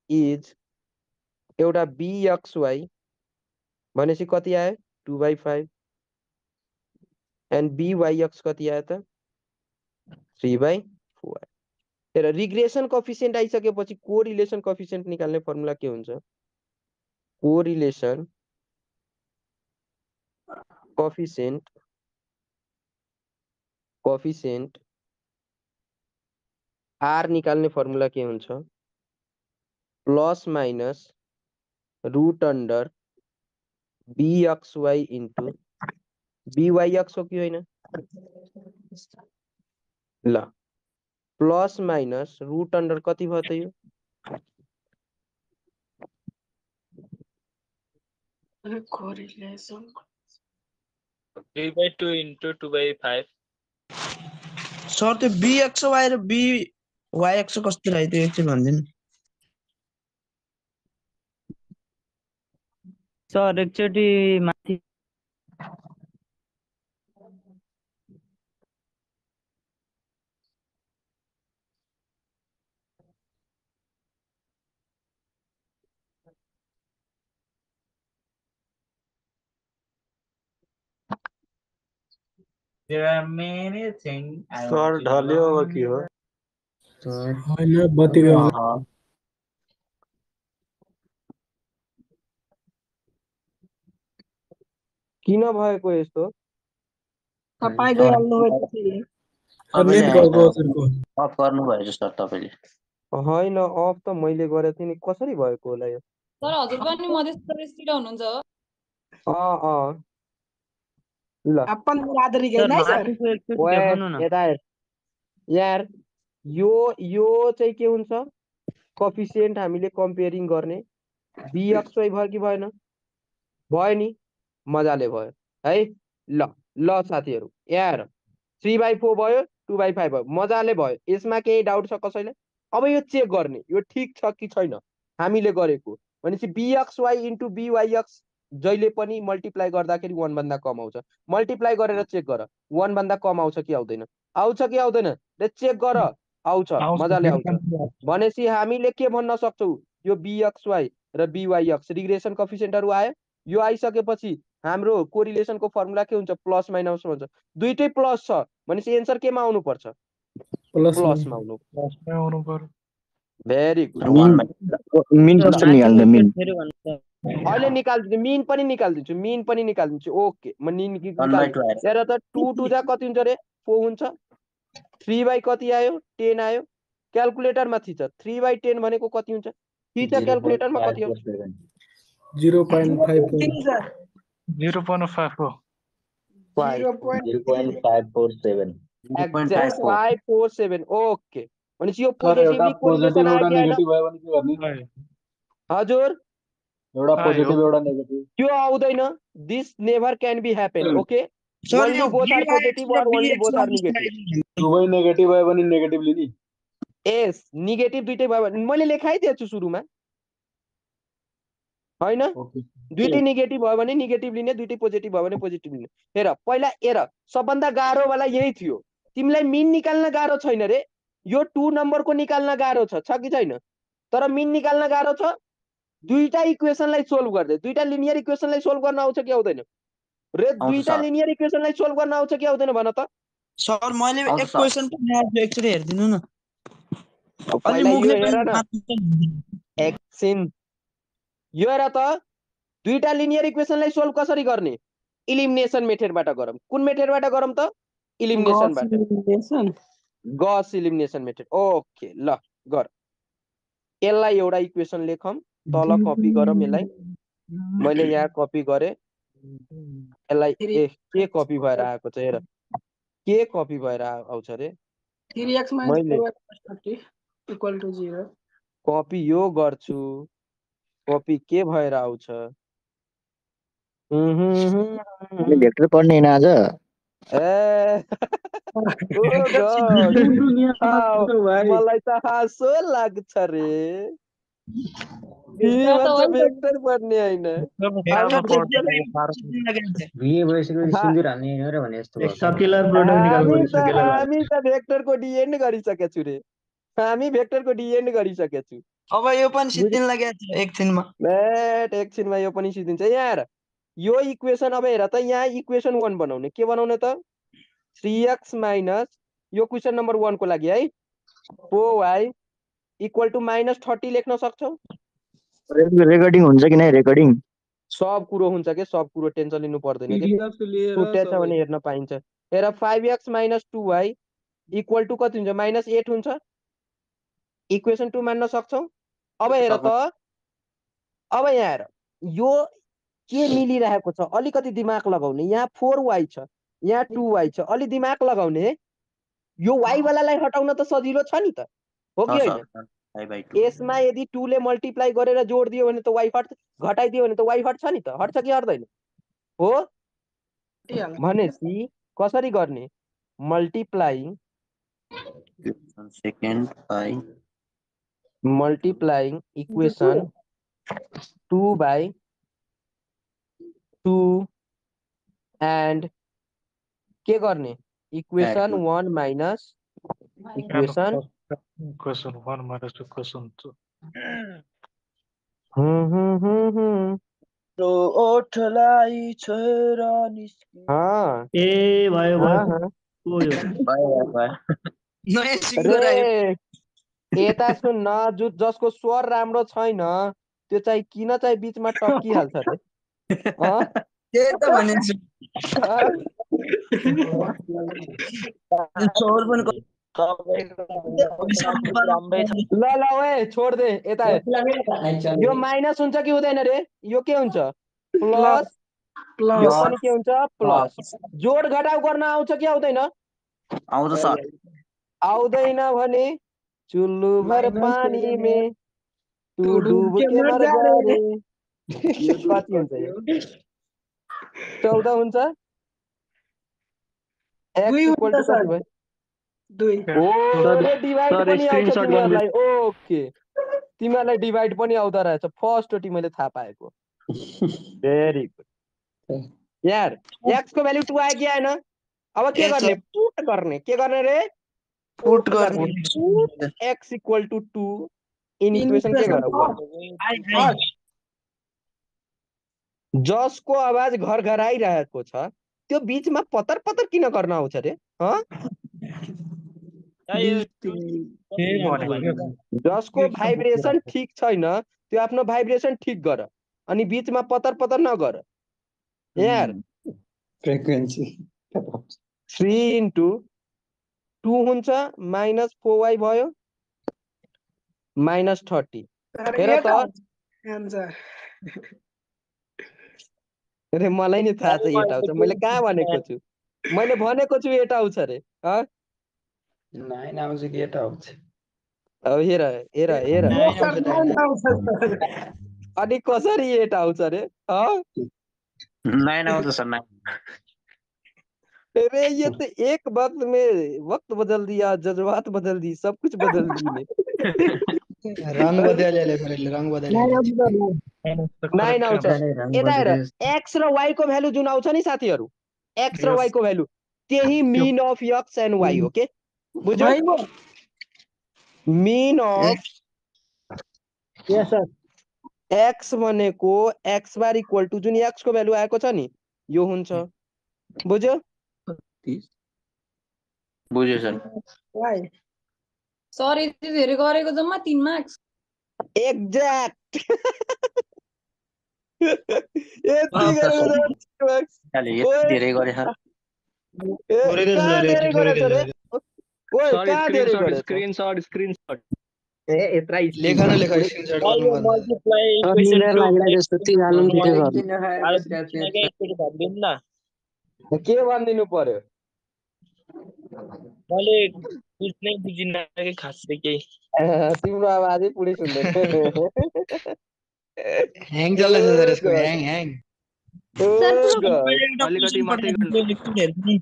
is एउटा bxy भनेपछि कति आयो 2/5 and byx कति आयो त 3/4 हेर रिग्रेसन कोएफिसिएन्ट आइसकेपछि कोरिलेसन कोएफिसिएन्ट निकाल्ने फर्मुला के हुन्छ कोरिलेसन कोएफिसिएन्ट r निकाल्ने फर्मुला के हुन्छ plus minus root under bxy into byx हो कि होइन ल प्लस माइनस रूट अंडर कति भयो त यो Correlation. 3/2 into 2/5. सर त्यो BXY र BYX कस्तो लाग्यो त्यो एकचोटि भनिदिनु सर एकचोटि माथि There are many things I sir want to ढल्यो अब learn. के हो होइन बत्ती गयो होला। अहँ। किन भएको यस्तो? तपाईँ गइहाल्नु भयो त्यसैले तपाईँले नेट गएको हजुरको। अफ गर्नुभएछ सर तपाईँले। होइन अफ त मैले गरेको थिएँ नि, कसरी भएको होला यो? तर हजुर पनि मधेस प्रदेशतिर हुनुहुन्छ हो? अँ ल अपन बिरादरी सर गइलाई सर माथिको एकचोटि ओए देखाउनु न यता हेर। यार यो चाहिँ के हुन्छ? कोफिसिएन्ट हामीले कम्पेयरिङ गर्ने BXY भयो कि भएन? भयो नि, मजाले भयो है। ल साथीहरू यार 3/4 भयो 2/5 भयो, मजाले भयो। यसमा केही डाउट छ कसैलाई? अब यो चेक गर्ने, यो ठिक छ कि छैन हामीले गरेको। भनेपछि BXY इन्टु BYX जहिले पनि मल्टिप्लाई गर्दाखेरि 1 भन्दा कम आउँछ। मल्टिप्लाई गरेर चेक गर 1 भन्दा कम आउँछ कि आउँदैन, आउँछ कि आउँदैन रे चेक गर। आउँछ, मजाले आउँछ। भनेपछि हामीले के भन्न सक्छौँ? यो BXY र BYX रिग्रेसन कोफिसिएन्टहरू आयो। यो आइसकेपछि हाम्रो कोरिलेसनको फर्मुला के हुन्छ? प्लस माइनस हुन्छ। दुईटै प्लस छ भनेपछि एन्सर केमा आउनु पर्छ? प्लसमा आउनु। Very good. मिन कस्तो निकाल्ने मिन अहिले निकाल्दिन्छु, मिन पनि निकालिदिन्छु। ओके म मिन 1/2 निकाल्दिन्छु। आएछ। हेर त 2 2 जा कति हुन्छ रे? 4 हुन्छ। 3 कति आयो? 10 आयो। क्यालकुलेटरमा थिच 3/10 भनेको कति हुन्छ? थिच क्यालकुलेटरमा कति आउँछ? 0.54 0.54. 0.547 एक्ज्याक्ट 547। ओके भनेपछि यो पोजिटिभली कोरिलेसन आयो कि आएन? हजुर एउटा पोजिटिभ एउटा नेगेटिभ त्यो आउँदैन। This never can be happen. Okay sir only यो बोथ आर BYX पोजिटिभ र or only both are BXY negative. दुवै नेगेटिभ भयो भने नेगेटिभ लिने। एस नेगेटिभ दुइटै भयो भने मैले लेखाइदिएको छु सुरुमा होइन? दुइटै नेगेटिभ भयो भने नेगेटिभ लिने, दुइटै पोजिटिभ भयो भने पोजिटिभ लिने। हेर पहिला हेर, सबभन्दा गाह्रो वाला यही थियो। तिमीलाई मिन निकाल्न गाह्रो छैन रे, यो 2 नम्बरको निकाल्न गाह्रो छ कि छैन? तर मिन निकाल्न गाह्रो छ। दुईटा इक्वेसनलाई सोल्भ गर्दै, दुईटा लिनियर इक्वेसनलाई सोल्भ गर्न आउँछ कि आउँदैन रे? दुईटा लिनियर इक्वेसनलाई सोल्भ गर्न आउँछ कि आउँदैन भन त? सर मैले आउँछ एक सर। क्वेसन पनि आएको एकचोटि हेरिदिनु न अलि पहिला यो मुखले हेर पनि न एकछिन, यो हेर त। दुईटा लिनियर इक्वेसनलाई सोल्भ कसरी गर्ने? इलिमिनेसन मेथडबाट गरौँ। कुन मेथडबाट गरौँ त? इलिमिनेसनबाट। गस इलिमिनेसन मेथड। ओके ल गर। यसलाई एउटा इक्वेसन लेखौँ, तल कपी गरौँ। यसलाई मैले यहाँ कपी गरेँ। यसलाई के कपी भएर आएको छ हेर, के कपी भएर आउँछ रे? 3x - मैले 4y = 0। कपी यो गर्छु, कपी के भएर आउँछ? भेक्टर पढ्ने हैन आज ए ओ गॉड, मलाई त हाँसो लाग्छ रे। भेक्टर त भन्छ होइन भेक्टर पढ्ने होइन। बिए भइसकेपछि सिन्दुर हाल्ने हैन र भने जस्तो भयो सर्कुलर प्रोडक्ट निकाल्नु पर्यो, सर्कुलर वाला। हामी त भेक्टरको डिएन्ड गरिसकेका छु रे। हामी भेक्टरको डिएन्ड गरिसकेका छु। अब यो पनि सिद्धिन लागेको छ एकछिनमा। बेट एकछिनमा यो पनि सिद्धिन्छ। यार यो इक्वेसन अब हेर त, यहाँ इक्वेसन 1 बनाउने। के बनाउने त? 3x माइनस, यो क्वेसन नम्बर 1 को लागि है, 4y = -30 लेख्न सक्छौ? रेकर्डिङ हुन्छ कि नै रेकर्डिङ सब कुरो हुन्छ के, सब कुरो टेन्सन लिनु पर्दैन के। PDF लिएर छुट्याछ सबै। भने हेर्न पाइन्छ। हेर 5x - 2y = कति हुन्छ? -8 हुन्छ। इक्वेसन 2 मान्न सक्छौ? अब हेर त, अब यहाँ हेर, यो के मिलिरहेको छ? अलिकति दिमाग लगाउने। यहाँ 4y छ, यहाँ 2y छ। अलि दिमाग लगाउने। यो y वालालाई हटाउन त सजिलो छ नि त, हो कि होइन? 5/2 यसमा यदि 2 ले मल्टिप्लाई गरेर जोड दियो भने त y हट्छ, घटाइदियो भने त y हट्छ नि त, हट्छ कि हट्दैन हो? भनेपछि कसरी गर्ने? Multiplying second by equation 2/2 and के गर्ने? Equation 1 minus equation Question 1 minus question 2. तो ओठलाई छोएर निस्कि ए भयो नयाँ सिङ्गर आयो अरे यता सुन न, जसको स्वर राम्रो छैन त्यो चाहिँ किन चाहिँ बिचमा टक्किहाल्छ रे? त्यही त भनेछु स्वर पनि ल ओए छोड दे यता। यो माइनस हुन्छ कि हुँदैन रे? यो के हुन्छ? प्लस। यो पनि के हुन्छ? प्लस। जोड घटाउ गर्न आउँछ कि आउँदैन? आउँछ सर। आउँदैन भने चुल्लु भर पानी में तू डूब के मर जा रे। यो कति हुन्छ? यो 14 हुन्छ। x इक्वल टु कति भयो? 2 ओ रे डिभाइड पनि आउँछ तिमीहरुलाई। ओके, तिमीहरुलाई डिभाइड पनि आउँदो रहेछ। फर्स्ट चोटी मैले थाहा पाएको। भेरी गुड यार। x को भ्यालु 2 आयो कि आएन? अब के गर्ने? पुट गर्ने। के गर्ने रे? पुट गर्ने। x equal to 2 in equation के गर? जसको आवाज घर घर आइरहेको छ त्यो बीचमा पतर पतर किन गर्न आउँछ रे? जसको भाइब्रेसन ठीक छैन त्यो आफ्नो भाइब्रेसन ठीक गर, अनि बीचमा पतर पतर नगर यार। फ्रिक्वेन्सी 3 इन्टु 2 हुन्छ माइनस 4y भयो माइनस 30। हेर त अरे मलाई नि थाहा छ एट आउँछ। मैले कहाँ भनेको छु? मैले भनेको छु एट आउँछ रे। 9 आउँछ कि 8 आउँछ? अब हेर हेर हेर अनि कसरी एट आउँछ रे? 9 आउँछ सर। 9 अरे ये तो एक वक्त में वक्त बदल दिया, जज्बात बदल दी, सब कुछ बदल दी ने। रङ बदल्यो फेरि रङ बदल्यो। 9 आउँछ। यता हेर x र y को भ्यालु जुन आउँछ नि साथीहरु, x र y को भ्यालु त्यही मीन अफ x एन्ड y हो के? बुझ्यो? मीन अफ यस सर x भनेको x बार इक्वल टु जुन x को भ्यालु आएको छ नि यो हुन्छ। बुझ्यो? बुझ्यो सर। सर यति धेरै गरेको जम्मा 3 मार्क्स। एक्ज्याक्ट। यति गरेको जम्मा 3 मार्क्स। धेरै गरे सर। कहाँ धेरै गरेछ रे? ओए कहाँ धेरै गरेछ? स्क्रिनशट ए यत्रा लेखा न लेखा स्क्रिनशट गर्नु भन्दा मल्टिप्लाई इक्वेसन 2 के भनिदिनु पर्यो? मैले बुझ्नै बुझिन कि खासै केही। तिम्रो आवाजै पुरै सुन्दैन। ह्याङ चल्दैछ सर यसको, ह्याङ। अलिकति माथि गर्नु।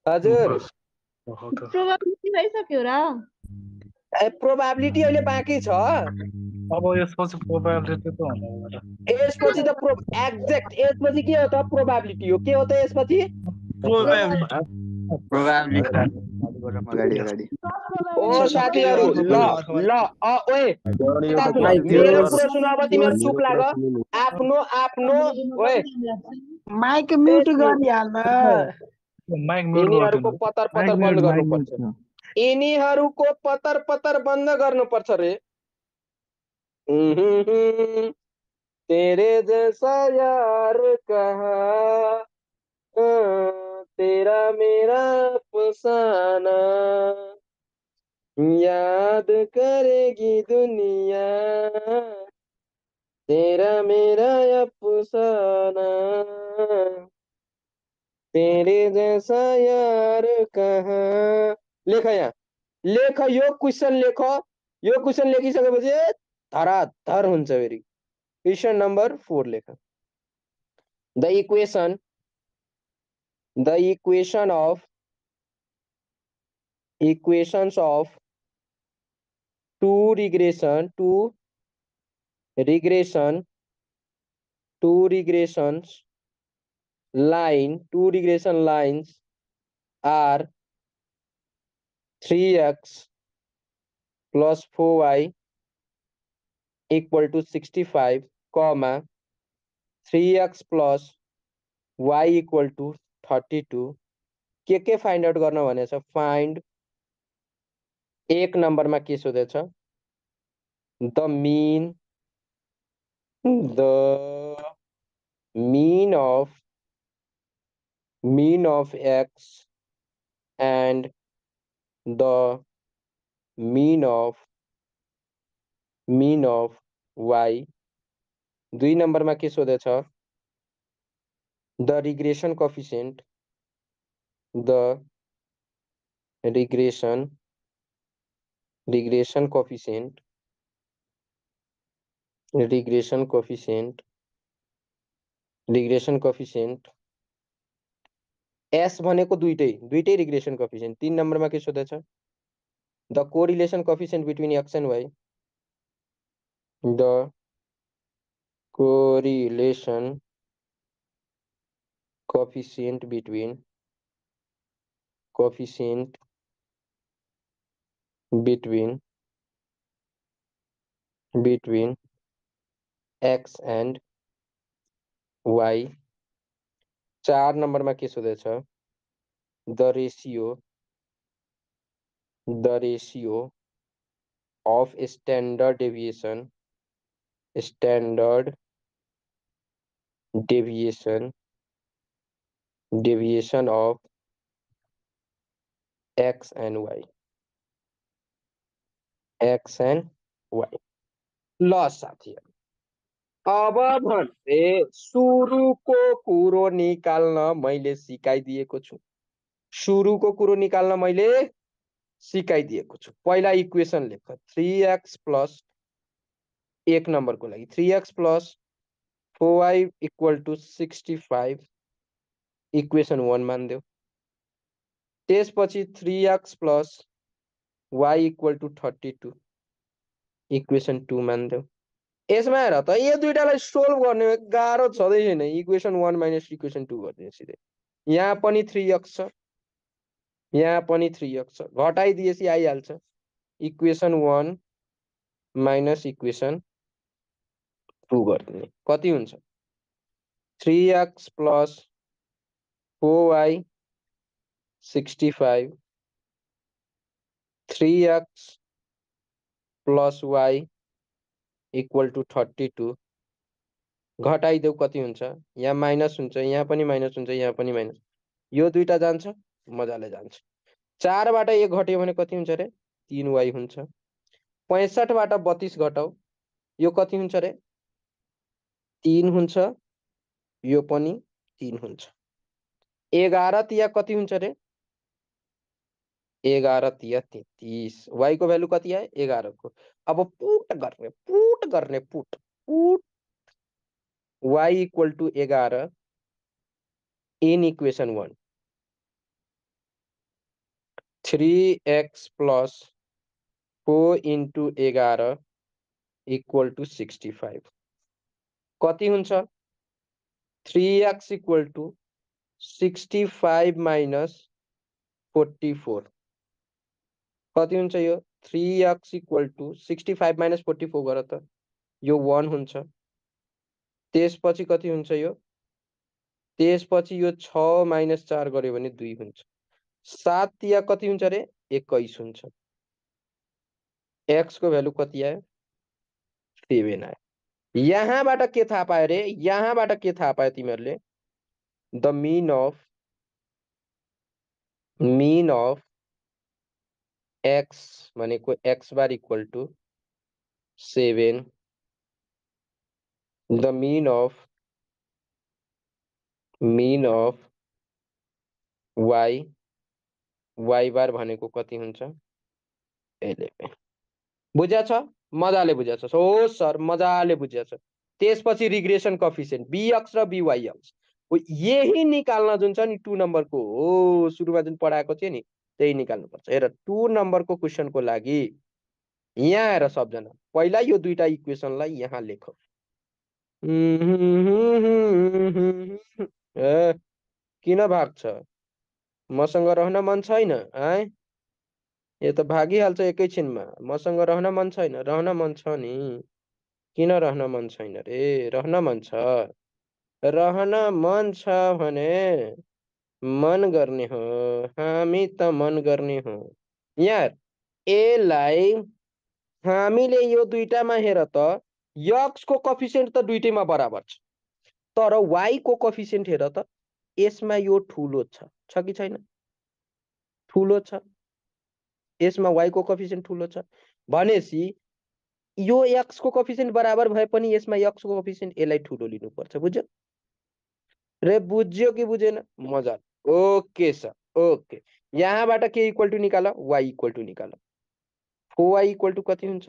हजुर प्रोबेबिलिटी भइसक्यो र? प्रोबेबिलिटी अहिले बाँकी छ। अब यसपछि प्रोबेबिलिटी त हुनु होला। यसपछि त एक्ज्याक्ट यसपछि के हो त? प्रोबेबिलिटी हो। के हो त यसपछि? अगाडि ओ साथीहरु ल ल ओए मेरो कुरा सुन। अब तिमीहरु चुप लाग। आफ्नो आफ्नो ओए माइक म्युट गरिहाल्न। माइक म्युट यिनीहरुको गर्दिनु। पतर पतर बन्द गर्नुपर्छ। यिनीहरुको पतर पतर बन्द गर्नुपर्छ रे। तेरे जैसा यार कहाँ, तेरा मेरा अफसाना, याद करेगी दुनिया, तेरा मेरा अफसाना, तेरे जैसा यार कहाँ। लेख यहाँ लेख यो क्वेसन लेख यो क्वेसन लेखिसकेपछि धराधर हुन्छ फेरि क्वेसन नम्बर 4 लेख the equation equations of two regressions lines are 3x plus 4y equal to 65, comma 3x plus y equal to 32 के फाइन्ड आउट गर्न भनेछ फाइन्ड एक नम्बरमा के सोधेछ the mean of x and the mean of y दुई नम्बरमा के सोधेछ the regression coefficient S भनेको दुईटै रिग्रेसन कोएफिसिएन्ट 3 नम्बरमा के सोधेछ the correlation coefficient between x and y the correlation coefficient between x and y 4 नम्बरमा के सोधेछ the ratio of standard deviation of x and y ल साथीहरु अब भने सुरुको कुरो निकाल्न मैले सिकाइदिएको छु पहिला इक्वेसन लेख 3x प्लस एक नम्बरको लागि 3x plus 4y equal to 65 equation 1 मान्देऊ त्यसपछि 3x plus y equal to 32 equation 2 मान्देऊ यसमा हेर त यो दुईटालाई सोल्भ गर्ने गाह्रो छँदै छैन इक्वेसन 1 माइनस इक्वेसन 2 गर्ने सिधै यहाँ पनि 3x छ यहाँ पनि 3x छ घटाइदिएपछि आइहाल्छ इक्वेसन 1 माइनस इक्वेसन 2 गर्ने कति हुन्छ 3x plus 4y 65 3x plus y equal to 32 घटाइदेऊ कति हुन्छ यहाँ माइनस हुन्छ यहाँ पनि माइनस हुन्छ यहाँ पनि माइनस यो दुईटा जान्छ मजाले जान्छ 4 बाट 1 घट्यो भने कति हुन्छ रे 3y हुन्छ 65 बाट 32 घटाऊ यो कति हुन्छ रे 3 हुन्छ यो पनि 3 हुन्छ 11 तिया कति हुन्छ रे 11 तिया 33 y को भ्यालु कति आयो 11 को अब पुट गर्ने y equal to 11 in equation 1 3x plus 4 into 11 equal to 65 कति हुन्छ 3x इक्वल टु 65 माइनस 44 कति हुन्छ यो 3x इक्वल टु 65 माइनस 44 गर त यो 1 हुन्छ त्यसपछि कति हुन्छ यो त्यसपछि यो 6 माइनस 4 गर्यो भने 2 हुन्छ 7 तिया कति हुन्छ रे 21 हुन्छ x को भ्यालु कति आयो 7 आयो यहाँबाट के थाहा पायो रे यहाँबाट के थाहा पायो तिमीहरुले द मीन अफ x भनेको x bar equal to 7 the mean of y bar भनेको कति हुन्छ बुझ्या छ मजाले बुझ्या छ हो सर मजाले बुझ्या छ त्यसपछि रिग्रेसन कोएफिसिएन्ट bx र byx यही निकाल्न जुन छ नि 2 नम्बरको हो सुरुमा जुन पढाएको थियो नि त्यही निकाल्नु पर्छ हेर 2 नम्बरको क्वेशनको लागि यहाँ हेर सबजना पहिला यो दुईटा इक्वेसनलाई यहाँ लेख किन भाग्छ मसँग रहन मन छैन है यो त भागिहाल्छ एकैछिनमा मसँग रहन मन छैन रहन मन छ नि किन रहन मन छैन रे रहन मन छ रहन मन छ भने मन गर्ने हो हामी त मन गर्ने हो यार एलाई हामीले यो दुईटामा हेर त x को कोएफिसिएन्ट त दुईटैमा बराबर छ तर y को कोएफिसिएन्ट हेर त यसमा यो ठुलो छ कि छैन ठुलो छ यसमा y को कोएफिसिएन्ट ठुलो छ भनेसी यो x को कोएफिसिएन्ट बराबर भए पनि यसमा x को कोएफिसिएन्ट यसलाई ठुलो लिनुपर्छ बुझ्यो रे बुझ्यो कि बुझेन मजा ओके सर ओके यहाँबाट के इक्वल टु निकाल y इक्वल टु निकाल 4y इक्वल टु कति हुन्छ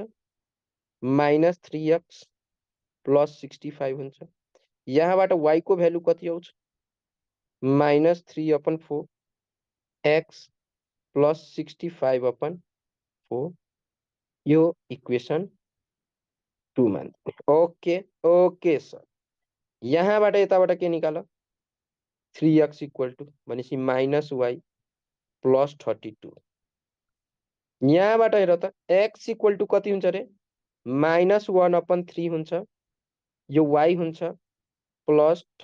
-3x + 65 हुन्छ यहाँबाट y को भ्यालु कति आउँछ -3/4 x + 65/4 यो इक्वेसन 2 मान ओके ओके सर यहाँबाट यताबाट के निकाल 3x इक्वल टु भनेसी -y + 32 यहाँबाट हेर त x इक्वल टु कति हुन्छ रे -1/3 हुन्छ यो y हुन्छ +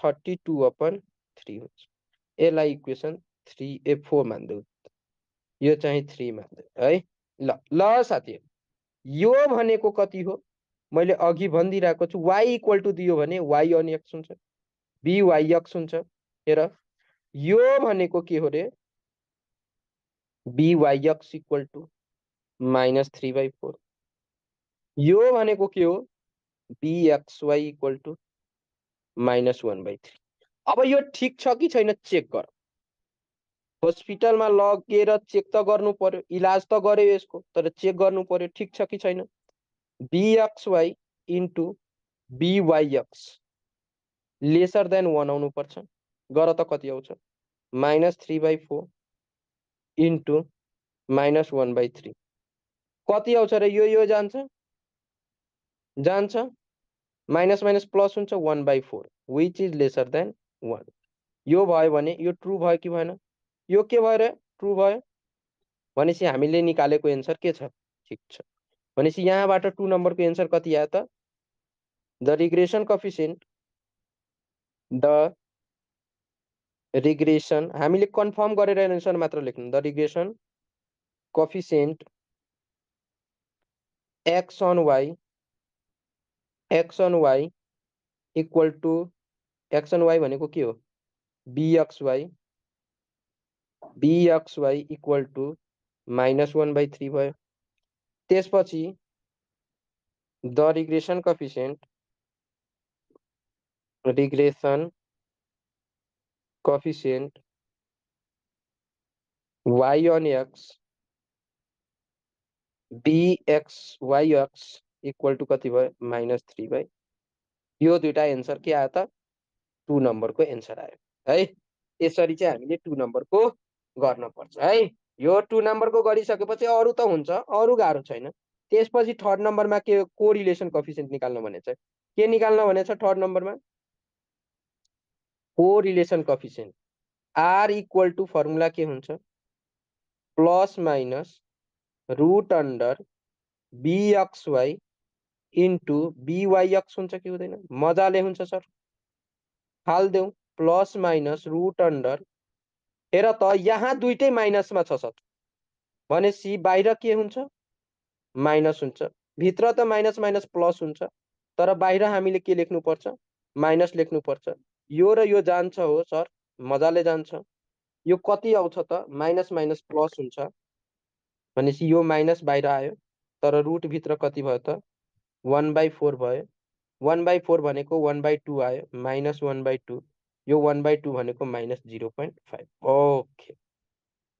32/3 हुन्छ यसलाई इक्वेसन 4 मान्दौ यो चाहिँ 3 मान्दौ है ल ल साथी यो भनेको कति हो मैले अघि भनिदिरहेको छु y इक्वल टु दियो भने y अनि x हुन्छ byx हुन्छ हेर यो भनेको के हो रे byx इक्वल टु -3/4 यो भनेको के हो bxy इक्वल टु -1/3 अब यो ठीक छ कि छैन चेक गर हस्पिटलमा लगेर चेक त गर्नु पर्यो इलाज त गर्यो यसको तर चेक गर्नु पर्यो ठीक छ कि छैन bxy into byx lesser than 1 आउनु पर्छ गर त कति आउँछ -3/4 इन्टु -1/3 कति आउँछ र यो जान्छ माइनस माइनस प्लस हुन्छ 1/4 विच इज लेसर देन 1 यो भयो भने यो ट्रु भयो कि भएन यो के भयो रे ट्रु भयो भनेसी हामीले निकालेको एन्सर के छ ठीक छ भनेसी यहाँबाट 2 नम्बरको एन्सर कति आयो त द रिग्रेसन कोएफिसिएन्ट हामीले कन्फर्म गरेर एन्सर मात्र लेख्नु the regression coefficient x on y equal to x on y भनेको के हो bxy इक्वल टु -1/3 भयो त्यसपछि the regression coefficient y on x bxyx equal to कति भयो -3/। यो दुईटा एन्सर के आयो त 2 नम्बरको एन्सर आयो है यसरी चाहिँ हामीले 2 नम्बरको गर्न पर्छ है यो 2 नम्बरको गरिसकेपछि अरु त हुन्छ अरु गाह्रो छैन त्यसपछि थर्ड नम्बरमा के कोरिलेसन कोएफिसिएन्ट निकाल्न भनेछ के निकाल्न भनेछ थर्ड नम्बरमा correlation coefficient r equal to formula के हुन्छ plus minus root under bxy into byx हुन्छ कि हुँदैन मजाले हुन्छ सर हाल्देऊ प्लस माइनस रूट अंडर हेर त यहाँ दुईटै माइनसमा छ सर भनेसी बाहिर के हुन्छ माइनस हुन्छ भित्र त माइनस माइनस प्लस हुन्छ तर बाहिर हामीले के लेख्नु पर्छ माइनस लेख्नु पर्छ यो र यो जान्छ हो सर मजाले जान्छ यो कति आउँछ त माइनस माइनस प्लस हुन्छ भनेसी यो माइनस बाहिर आयो तर रूट भित्र कति भयो त 1/4 भयो 1/4 भनेको 1/2 आयो -1/2 यो 1/2 भनेको -0.5 ओके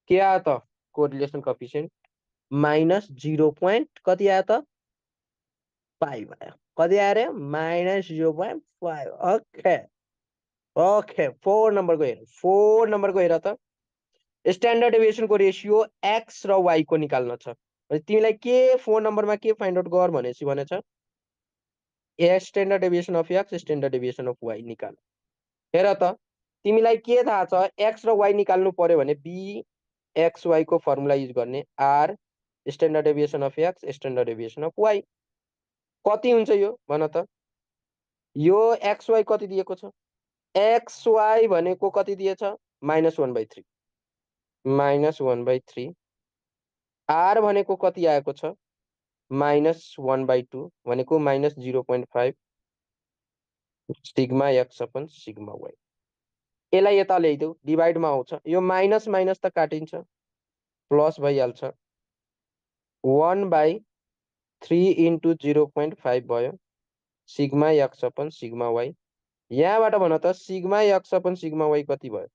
के आयो त कोरिलेसन कोएफिसिएन्ट माइनस 0. कति आयो त 5 भयो कति आयो रे माइनस 0.5 ओके ओके 4 नम्बरको हेर 4 नम्बरको हेर त स्ट्यान्डर्ड डेभिएसनको रेसियो x र y को निकाल्न छ तिमीलाई के 4 नम्बरमा के फाइन्ड आउट गर भनेछ standard deviation of x standard deviation of y निकाल हेर त तिमीलाई के थाहा छ x र y निकाल्नु पर्यो भने b x y को फर्मुला युज गर्ने r standard deviation of x standard deviation of y कति हुन्छ यो भन त यो xy कति दिएको छ xy भनेको कति दिएछ -1/3 -1/3 r भनेको कति आएको छ -1/2 भनेको -0.5 sigma x upon sigma y यसलाई यता ल्याइदेऊ डिभाइडमा आउँछ यो माइनस माइनस त काटिन्छ प्लस भइहाल्छ 1/3 इन्टु 0.5 भयो sigma x upon sigma y यहाँबाट भन त sigma x upon sigma y कति भयो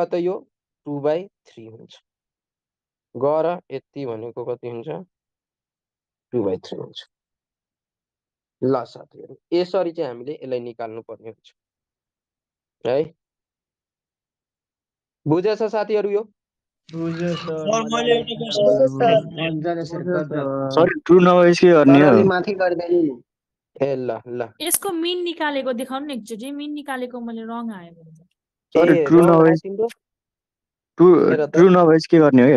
त यो 2/3 हुन्छ गर यति भनेको कति हुन्छ 2/3 हुन्छ ल साथीहरु यसरी चाहिँ हामीले यसलाई निकाल्नु पर्ने हुन्छ है बुझेछ साथीहरु यो बुझ्यो सर मैले एउटा सर ट्रु नभएपछि के गर्ने हो माथि गर्दै ए ल ल यसको मिन निकालेको देखाउनु न एकचोटि मिन निकालेको मैले रङ आयो सर ट्रु नभएपछि ट्रु नभएपछि के गर्ने हो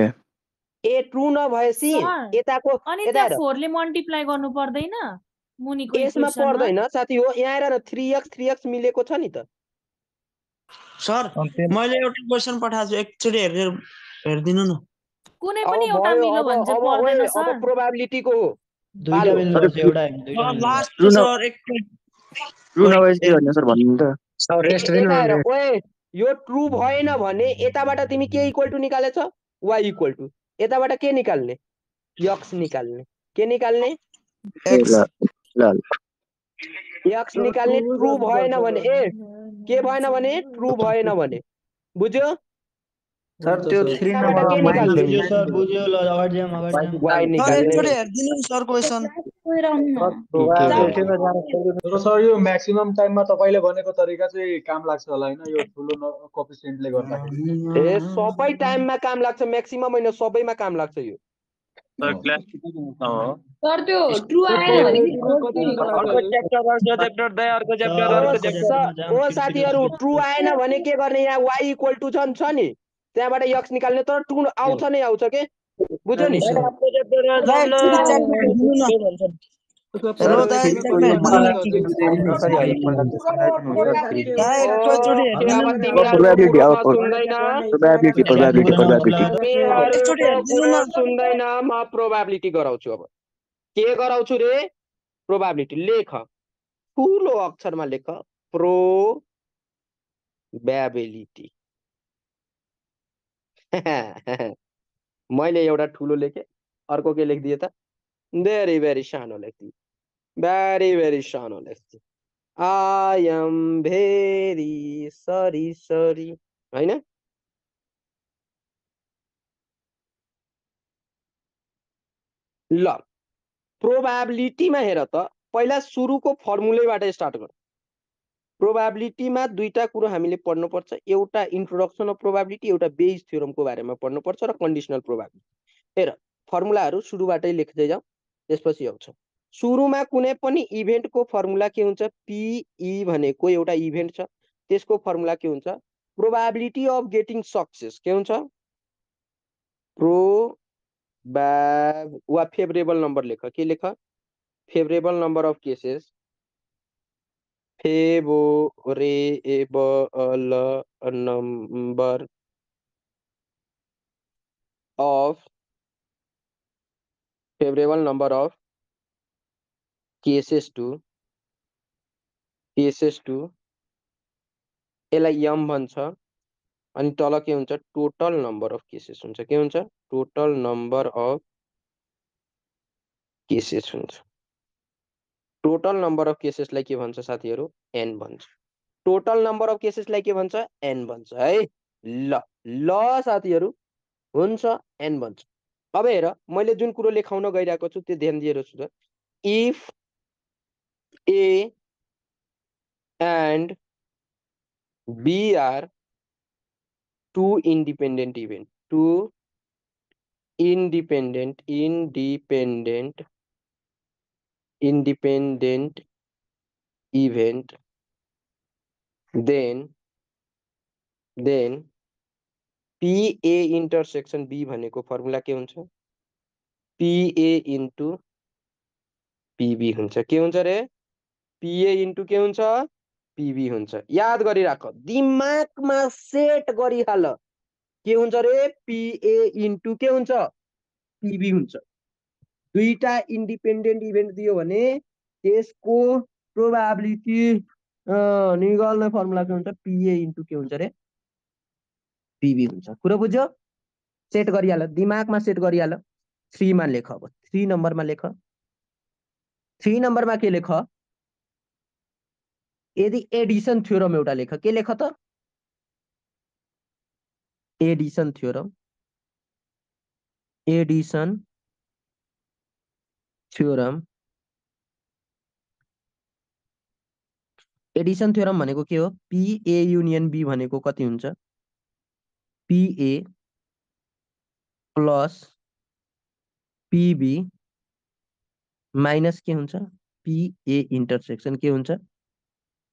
ए ट्रु नभएपछि यताको अनि यता त्यहाँ 4 ले मल्टिप्लाई गर्नु पर्दैन मुनिको यसमा इक्वेसनमा पर्दैन साथी हो यहाँ हेर न 3x मिलेको छ नि त सर मैले एउटा क्वेशन पठाएको छु एकचोटि हेर्दिनु न कुनै पनि एउटा मिल्यो भने चाहिँ पर्दैन सर अब प्रोबेबिलिटीको हो दुईटा मिल्नुपर्छ एउटा हैन दुईटा लास्ट सर एक ट्रु नभएपछि के गर्ने सर भन्नु त सर रेस्ट दिनु यता हेर ओए यो ट्रु भएन भने यताबाट तिमी के इक्वल टु निकालेछ y इक्वल टु यताबाट के निकाल्ने x निकाल्ने के निकाल्ने x x निकाल्ने ट्रु भएन भने ए के भएन भने ट्रु भएन भने बुझ्यो सर त्यो 3 यताबाट के निकाल्ने बुझ्यो सर बुझ्यो ल अगाडि जाम y सर निकाल्ने एकचोटि हेर्दिनु न सर क्वेशन तर सर यो म्याक्सिमम टाइममा तपाईले भनेको तरिका चाहिँ काम लाग्छ होला हैन यो ठुलो कोफिसिएन्टले गर्दाखेरि ए सबै टाइममा काम लाग्छ म्याक्सिमम हैन सबैमा काम लाग्छ यो सर त्यो ट्रु आएन भने ओ साथीहरु ट्रु आएन भने के गर्ने यहाँ y इक्वल टु छ नि त्यहाँबाट x निकाल्ने तर ट्रु आउँछ नै आउँछ के बुझ्यो नि हेलो दाइ सुन्दैन म प्रोबेबिलिटी गराउँछु अब के गराउँछु रे प्रोबेबिलिटी लेख ठुलो अक्षरमा लेख प्रोबेबिलिटी मैले एउटा ठुलो लेखेँ अर्को के लेखिदिए त भेरी भेरी सानो लेखिदिए भेरी भेरी सानो लेखिदिए आई एम भेरी सरी हैन ल प्रोबेबिलिटीमा हेर त पहिला सुरुको फर्मुलेबाट स्टार्ट गर प्रोबेबिलिटीमा दुईटा कुरा हामीले पढ्नुपर्छ एउटा इन्ट्रोडक्सन अफ प्रोबेबिलिटी एउटा बेस थ्योरमको बारेमा पढ्नुपर्छ र कन्डिसनल प्रोबेबिलिटी हेर फर्मुलाहरू सुरुबाटै लेख्दै जाऊ त्यसपछि आउँछ सुरुमा कुनै पनि इभेन्टको फर्मुला के हुन्छ पीई भनेको एउटा इभेन्ट छ त्यसको फर्मुला के हुन्छ प्रोबेबिलिटी अफ गेटिङ सक्सेस के हुन्छ वा फेभरेबल नम्बर लेख के लेख favourable number of cases favourable number of favorable number of cases to यसलाई m भन्छ अनि तल के हुन्छ टोटल नम्बर अफ केसेस हुन्छ के हुन्छ टोटल नम्बर अफ केसेस हुन्छ टोटल नम्बर अफ केसेसलाई के भन्छ साथीहरु n भन्छ टोटल नम्बर अफ केसेसलाई के भन्छ n भन्छ है ल साथीहरु हुन्छ एन बन्छ। अब हेर मैले जुन कुरो लेखाउन गइरहेको छु त्यो ध्यान दिएर सुन। If A and B are two independent event, two independent event, then PA intersection B भनेको फर्मुला के हुन्छ? PA into PB हुन्छ। के हुन्छ रे? PA into के हुन्छ? PB हुन्छ। याद गरिराख, दिमागमा सेट गरिहाल। के हुन्छ रे? PA into के हुन्छ? PB हुन्छ। दुईटा इन्डिपेन्डेन्ट इभेन्ट दियो भने त्यसको प्रोबाबिलिटी निकाल्ने फर्मुला के हुन्छ? PA into के हुन्छ रे? PB हुन्छ। कुरा बुझ्यो? सेट गरिहाल, दिमागमा सेट गरिहाल। 3 मा लेख। अब 3 नम्बरमा लेख। 3 नम्बरमा के लेख? यदि एडिसन थ्योरम एउटा लेख। के लेख त? Edison theorem. Edison theorem. Edison theorem भनेको के हो? PA युनियन B भनेको कति हुन्छ? PA प्लस PB माइनस के हुन्छ? PA इन्टरसेक्सन के हुन्छ?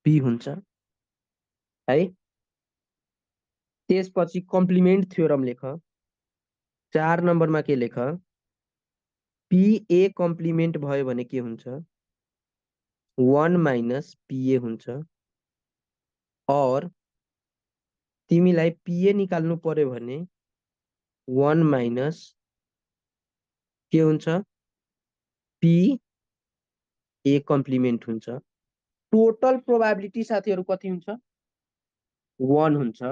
B हुन्छ है। त्यसपछि कम्प्लिमेन्ट थ्योरम लेख। 4 नम्बरमा के लेख? PA कम्प्लिमेन्ट भयो भने के हुन्छ? 1 माइनस PA हुन्छ। और तिमीलाई PA निकाल्नु पर्यो भने 1 माइनस के हुन्छ? PA कम्प्लिमेन्ट हुन्छ। टोटल प्रोबाबिलिटी साथीहरु कति हुन्छ? 1 हुन्छ।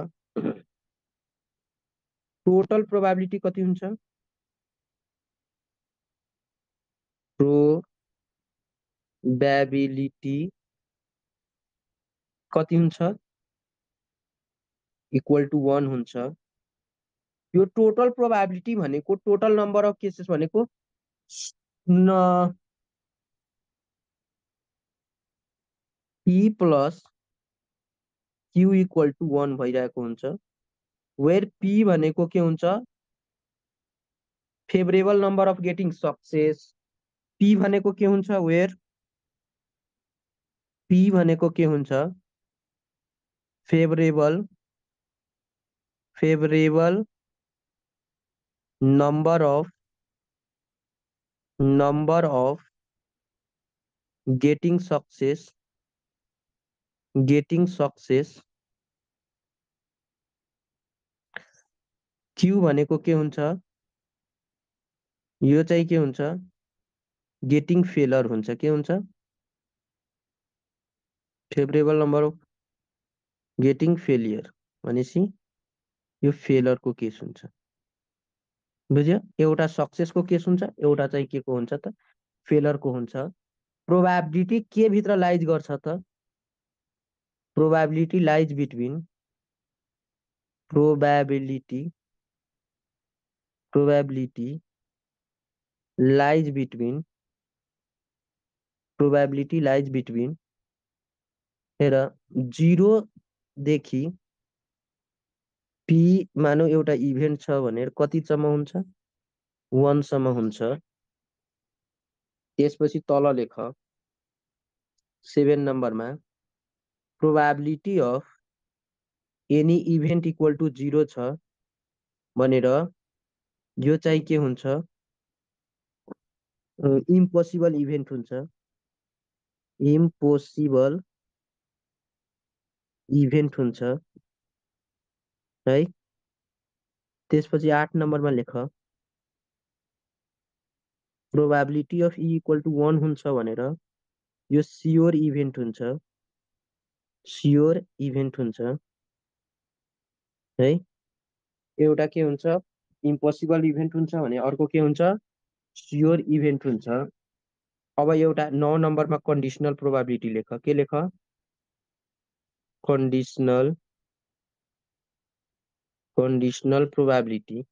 टोटल प्रोबाबिलिटी कति हुन्छ? प्रोबेबिलिटी कति हुन्छ? इक्वल टु 1 हुन्छ। यो टोटल प्रोबेबिलिटी भनेको टोटल नम्बर अफ केसेस भनेको P plus Q equal to 1 भइरहेको हुन्छ। वेयर P भनेको के हुन्छ? Favourable number of getting success. P भनेको के हुन्छ? वेयर P भनेको के हुन्छ? Favourable number of getting success Q भनेको के हुन्छ? यो चाहिँ के हुन्छ? गेटिङ फेलर हुन्छ। के हुन्छ? Favourable number of getting failure भनेपछि यो फेलरको केस हुन्छ। बुझ्यो? एउटा सक्सेसको केस हुन्छ, एउटा चाहिँ के को हुन्छ त? फेलरको हुन्छ। प्रोबेबिलिटी के भित्र लाइज गर्छ त? Probability lies between probability lies between हेर 0 देखि P मानौ एउटा इभेन्ट छ भनेर कति सम्म हुन्छ? 1 सम्म हुन्छ। त्यसपछि तल लेख 7 नम्बरमा probability of any event equal to 0 छ भनेर यो चाहिँ के हुन्छ? इम्पोसिबल इभेन्ट हुन्छ। इम्पोसिबल इभेन्ट हुन्छ है। त्यसपछि 8 नम्बरमा लेख probability of E equal to 1 हुन्छ भनेर यो स्योर इभेन्ट हुन्छ। है। एउटा के हुन्छ? इम्पोसिबल इभेन्ट हुन्छ भने अर्को के हुन्छ? स्योर इभेन्ट हुन्छ। अब एउटा 9 नम्बरमा कन्डिसनल प्रोबेबिलिटी लेख। के लेख? Conditional probability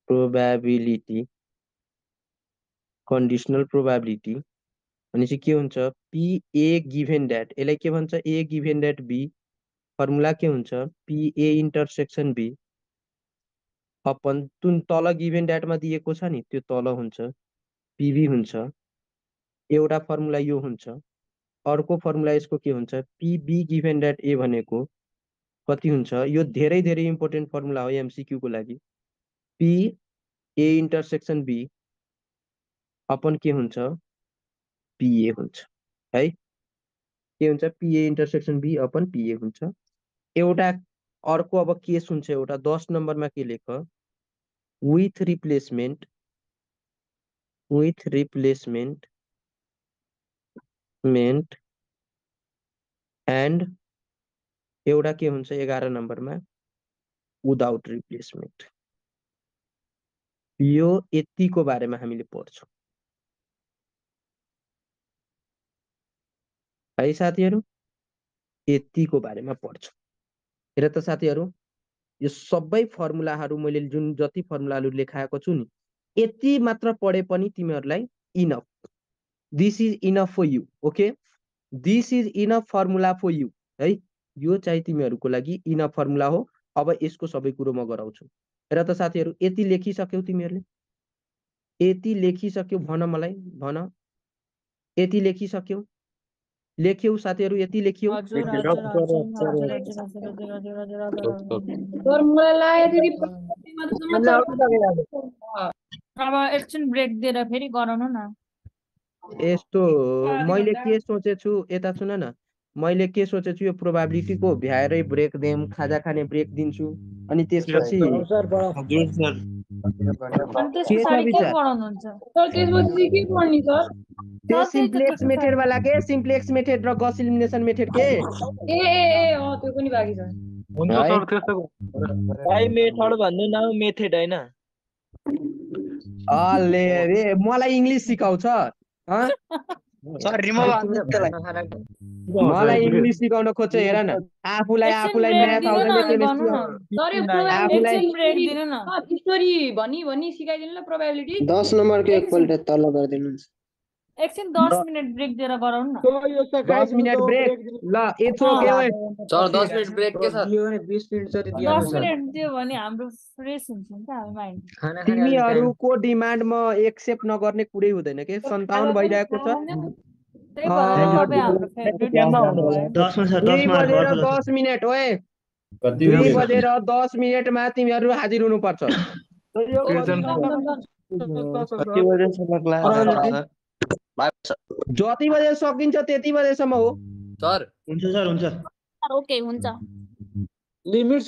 probability conditional probability भनेपछि के हुन्छ पी ए गिभेन द्याट यसलाई के भन्छ A given that B formula के हुन्छ P A intersection B upon जुन तल गिभेन द्याटमा दिएको छ नि त्यो तल हुन्छ पीबी हुन्छ एउटा फर्मुला यो हुन्छ अर्को फर्मुला यसको के हुन्छ पीबी गिभेन द्याट ए भनेको कति हुन्छ यो धेरै धेरै इम्पोर्टेन्ट फर्मुला हो एमसीक्यू को लागि P A intersection B upon के हुन्छ पीए हुन्छ है के हुन्छ P A intersection B upon P A हुन्छ एउटा अर्को अब केस हुन्छ एउटा 10 नम्बरमा के लेख विथ रिप्लेसमेन्ट एन्ड एउटा के हुन्छ 11 नम्बरमा विदाउट रिप्लेसमेन्ट यो यतिको बारेमा हामीले पढ्छौँ है साथीहरू यतिको बारेमा पढ्छौँ हेर त साथीहरू यो सबै फर्मुलाहरू मैले जुन जति फर्मुलाहरू लेखाएको छु नि यति मात्र पढे पनि तिमीहरूलाई enough this is enough for you okay this is enough formula for you है यो चाहिँ तिमीहरूको लागि इनफ फर्मुला हो अब यसको सबै कुरो म गराउँछु हेर त साथीहरू यति लेखिसक्यौ तिमीहरूले यति लेखिसक्यौ भन मलाई भन यति लेखिसक्यौ लेख्यौ साथीहरू यति लेख्यौ अब एकछिन ब्रेक दिएर फेरि गराउनु न यस्तो मैले के सोचेछु यता सुन न मैले के सोचेछु यो प्रोबेबिलिटीको भ्याएरै ब्रेक देम खाजा खाने ब्रेक दिन्छु अनि त्यसपछि के छ विचार त्यो सिम्प्लेक्स मेथड वाला के सिम्प्लेक्स मेथड र गस इलिमिनेसन मेथड के त्यो पनि बाँकी छ भाइ मेथड भन्नु न मेथड हैन अले रे मलाई इंग्लिश सिकाउँछ सर रिमुभ हान्नु मलाई इंग्लिश सिकाउन खोज्छ हेर न आफूलाई म्याथ आउँदैन केमिस्ट्री स्टोरी भनी सिकाइदिनु ल प्रोबेबिलिटी 10 नम्बरको एकपल्ट तल गरिदिनुहुन्छ एकछिन 10 मिनेट ब्रेक दिएर गराउनु न 10 मिनेट ब्रेक ल इट्स ओके ओए सर 10 मिनेट ब्रेक के सर 20 मिनेट जति दियो 10 मिनेट दियो भने हाम्रो फ्रेश हुन्छ नि त हामी माइन्ड तिमीहरूको डिमान्ड म एक्सेप्ट नगर्ने कुरै हुँदैन के 57 भइरहेको छ त्यही भएर तपाईं हाम्रो फेभरेट 2 बजेर 10 मिनेट ओए 2 बजेर 10 मिनेटमा तिमीहरू हाजिर हुनुपर्छ कति बजेसम्म क्लास जति बजे सकिन्छ त्यति बजेसम्म हो सर हुन्छ सर हुन्छ ओके हुन्छ लिमिट